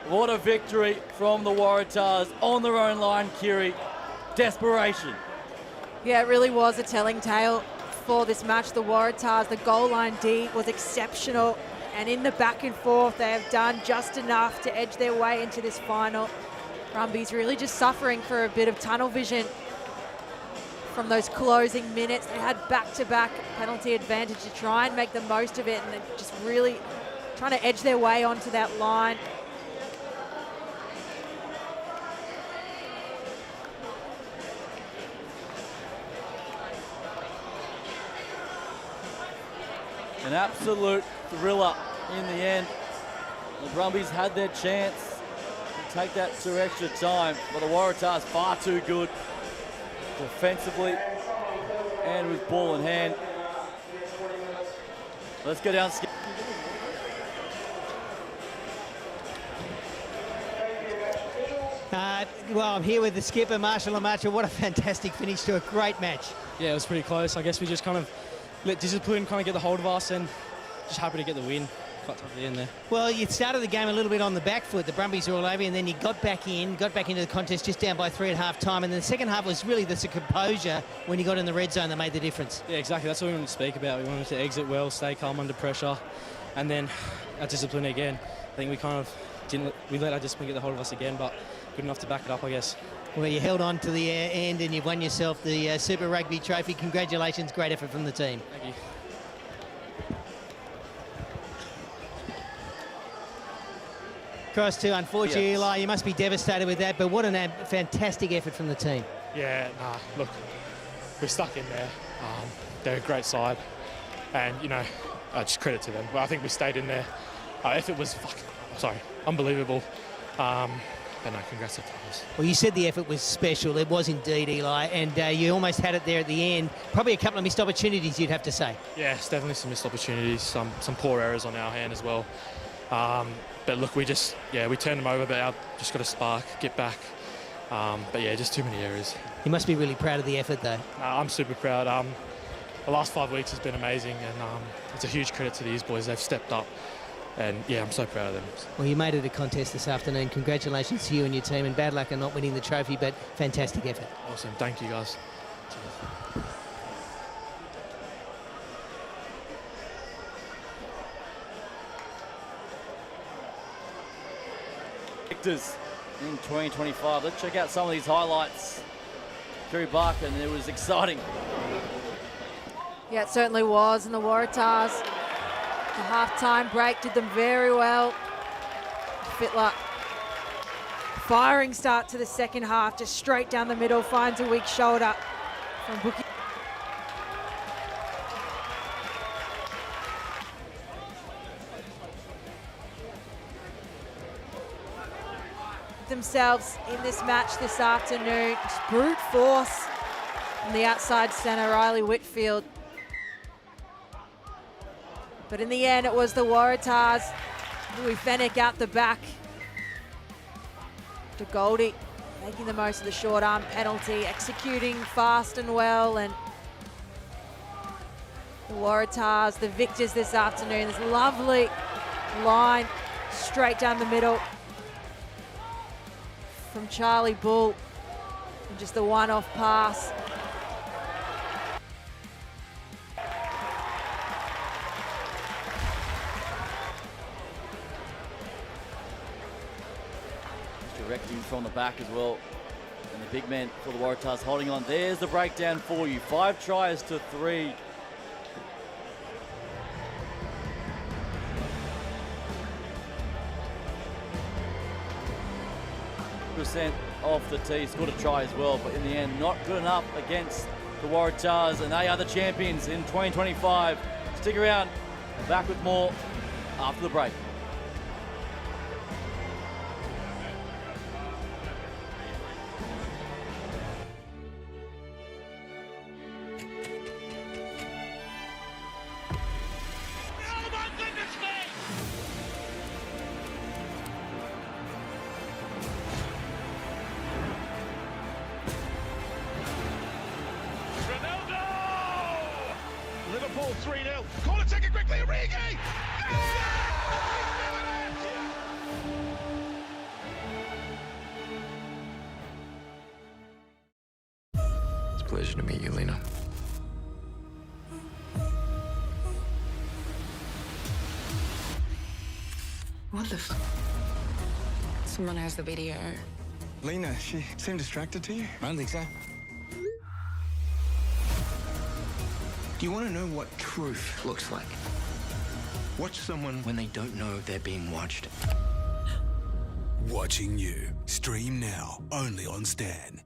What a victory from the Waratahs on their own line, Kiri. Desperation. Yeah, it really was a telling tale for this match. The Waratahs, the goal line D was exceptional, and in the back and forth they have done just enough to edge their way into this final. Brumbies really just suffering for a bit of tunnel vision from those closing minutes. They had back-to-back penalty advantage to try and make the most of it, and they're just really trying to edge their way onto that line. An absolute thriller in the end. The Brumbies had their chance to take that to extra time, but the Waratahs far too good defensively and with ball in hand. Let's go down. Well, I'm here with the skipper, Marshall Lamacho. What a fantastic finish to a great match. Yeah, it was pretty close. I guess we just kind of let discipline kind of get the hold of us, and just happy to get the win. Quite tough at the end there. Well, you started the game a little bit on the back foot. The Brumbies were all over you, and then you got back into the contest just down by 3 at half time. And then the second half was really the composure when you got in the red zone that made the difference. Yeah, exactly. That's what we wanted to speak about. We wanted to exit well, stay calm under pressure, and then our discipline again. I think we kind of we let our discipline get the hold of us again, but good enough to back it up, I guess. Well, you held on to the end and you've won yourself the Super Rugby trophy. Congratulations, great effort from the team. Thank you. across to, unfortunately, Yes. Eli, you must be devastated with that, but what a fantastic effort from the team. Yeah, look, we're stuck in there. They're a great side, and, you know, just credit to them. Well, I think we stayed in there. Effort was, unbelievable. But no, congrats to Thomas. Well, you said the effort was special. It was indeed, Eli, and you almost had it there at the end. Probably a couple of missed opportunities, you'd have to say. Yeah, it's definitely some missed opportunities, some poor errors on our hand as well. But look, we turned them over, but just got a spark, get back. But yeah, just too many errors. You must be really proud of the effort, though. I'm super proud. The last 5 weeks has been amazing, and it's a huge credit to these boys. They've stepped up. And, yeah, I'm so proud of them. Well, you made it a contest this afternoon. Congratulations to you and your team, and bad luck on not winning the trophy, but fantastic effort. Awesome. Thank you, guys. Victors in 2025. Let's check out some of these highlights. Drew Barker, and it was exciting. Yeah, it certainly was, and the Waratahs, the half-time break did them very well. Fittler, firing start to the second half, just straight down the middle, finds a weak shoulder from Bookie. Themselves in this match this afternoon. Just brute force on the outside centre, Riley Whitfield. But in the end, it was the Waratahs. Louis Fennick out the back to Goldie, making the most of the short arm penalty, executing fast and well. And the Waratahs, the victors this afternoon. This lovely line straight down the middle from Charlie Bull. And just the one-off pass. Directing from the back as well. And the big man for the Waratahs holding on. There's the breakdown for you. 5 tries to 3. % off the tee, scored a try as well, but in the end, not good enough against the Waratahs, and they are the champions in 2025. Stick around, back with more after the break. Liverpool 3-0. Corner taken quickly, Origi! It's a pleasure to meet you, Lena. What the Someone has the video. Lena, she seemed distracted to you? I don't think so. Do you want to know what truth looks like? Watch someone when they don't know they're being watched. Watching you. Stream now, only on Stan.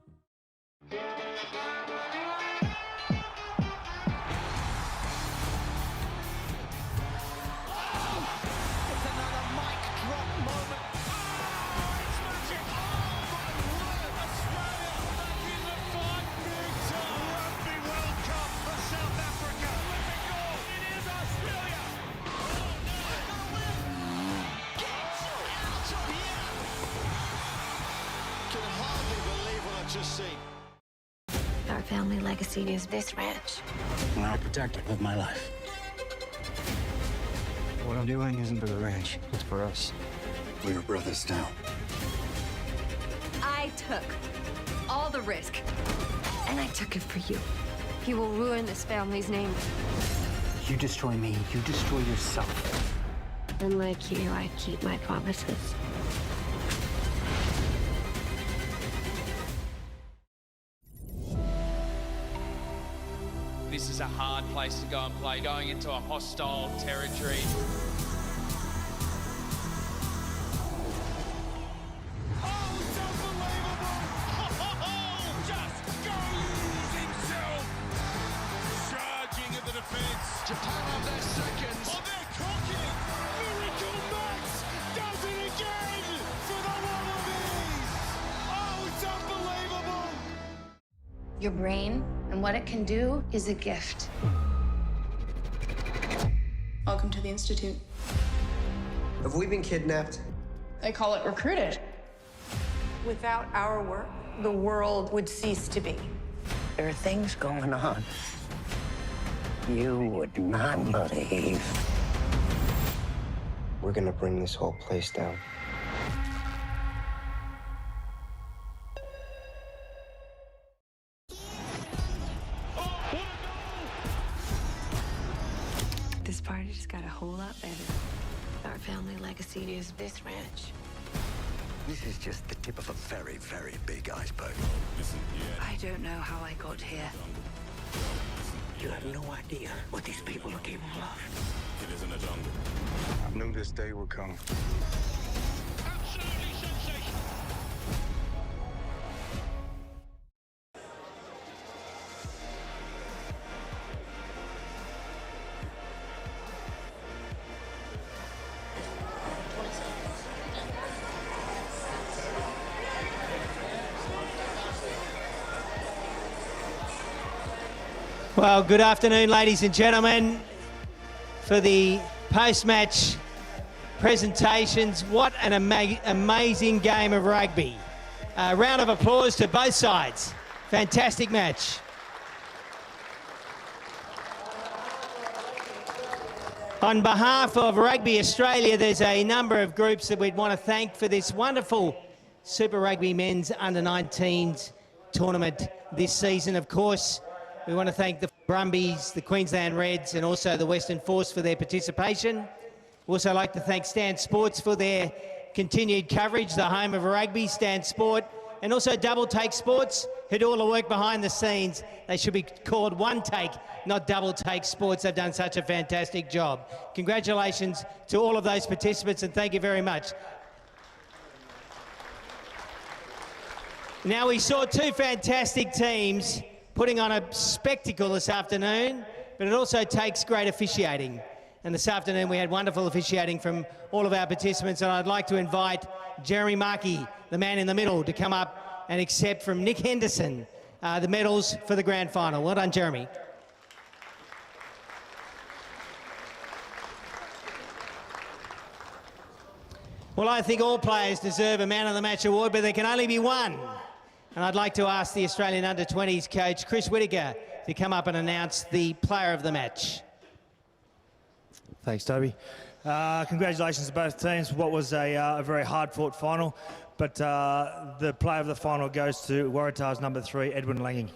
Our family legacy is this ranch. I'm a protector of my life. What I'm doing isn't for the ranch, it's for us. We're brothers now. I took all the risk, and I took it for you. You will ruin this family's name. You destroy me, you destroy yourself. Unlike you, I keep my promises. This is a hard place to go and play, going into a hostile territory. Your brain and what it can do is a gift. Welcome to the Institute. Have we been kidnapped? They call it recruited. Without our work, the world would cease to be. There are things going on you would not believe. We're gonna bring this whole place down. This party just got a whole lot better. Our family legacy is this ranch. This is just the tip of a very, very big iceberg. I don't know how I got here. You have no idea what these people are capable of. It is in the jungle. I knew this day would come. Well, good afternoon, ladies and gentlemen. For the post-match presentations, what an amazing game of rugby. A round of applause to both sides. Fantastic match. On behalf of Rugby Australia, there's a number of groups that we'd want to thank for this wonderful Super Rugby Men's Under-19s tournament this season. Of course, we want to thank the Brumbies, the Queensland Reds, and also the Western Force for their participation. We also like to thank Stan Sports for their continued coverage, the home of rugby, Stan Sport, and also Double Take Sports, who do all the work behind the scenes. They should be called One Take, not Double Take Sports. They've done such a fantastic job. Congratulations to all of those participants, and thank you very much. Now, we saw two fantastic teams putting on a spectacle this afternoon, but it also takes great officiating. And this afternoon we had wonderful officiating from all of our participants, and I'd like to invite Jeremy Markey, the man in the middle, to come up and accept from Nick Henderson the medals for the grand final. Well done, Jeremy. Well, I think all players deserve a Man of the Match award, but there can only be one. And I'd like to ask the Australian Under-20s coach, Chris Whittaker, to come up and announce the player of the match. Thanks, Toby. Congratulations to both teams. What was a very hard-fought final, but the player of the final goes to Waratahs number 3, Edwin Langing.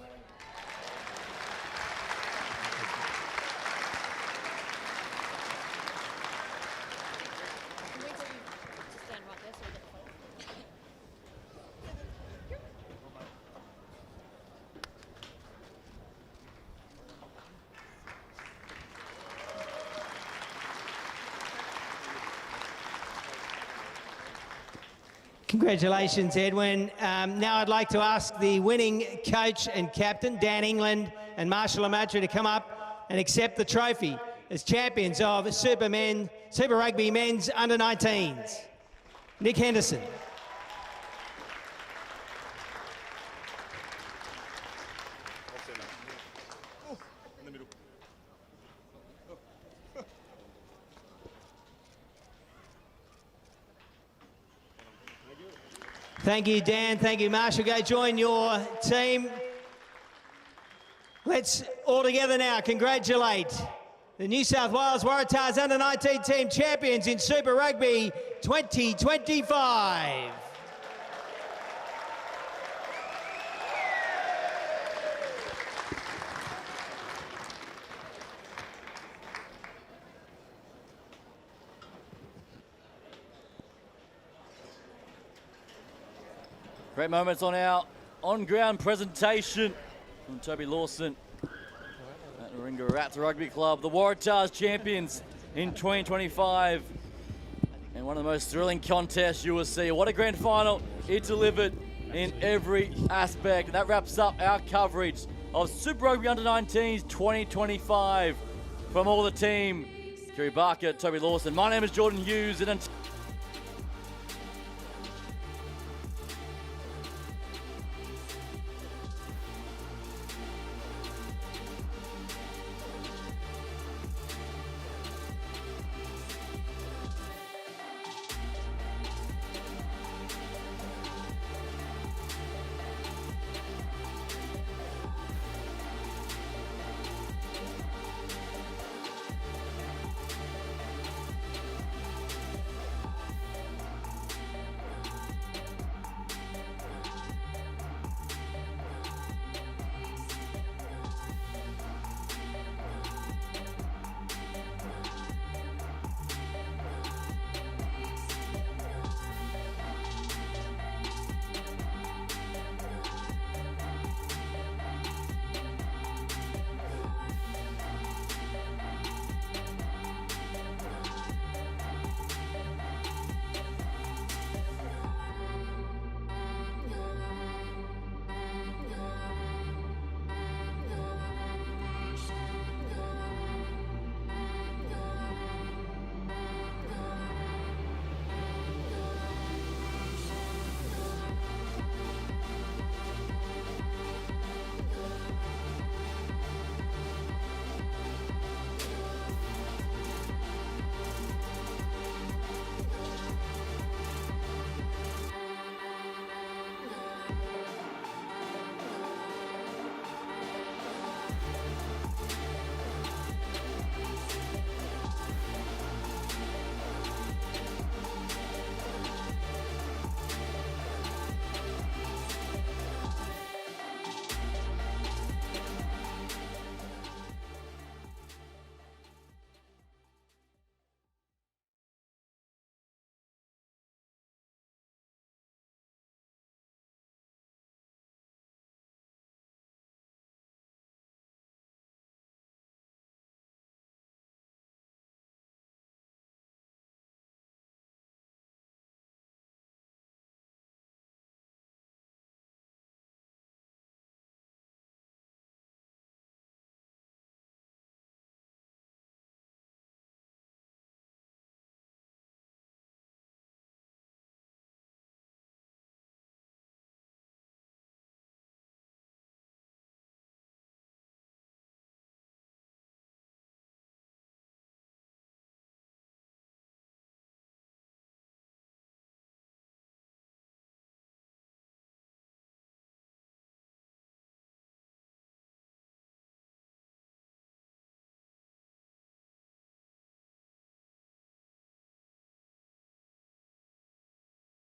Congratulations, Edwin. Now I'd like to ask the winning coach and captain, Dan England and Marshall Amatri, to come up and accept the trophy as champions of Super Rugby Men's Under-19s. Nick Henderson. Thank you, Dan. Thank you, Marshall. Go join your team. Let's all together now congratulate the New South Wales Waratahs Under-19 team champions in Super Rugby 2025. Great moments on our on-ground presentation from Toby Lawson at Warringah Rats Rugby Club. The Waratahs champions in 2025. And one of the most thrilling contests you will see. What a grand final it delivered in every aspect. That wraps up our coverage of Super Rugby Under-19s 2025. From all the team, Kerry Barker, Toby Lawson. My name is Jordan Hughes, and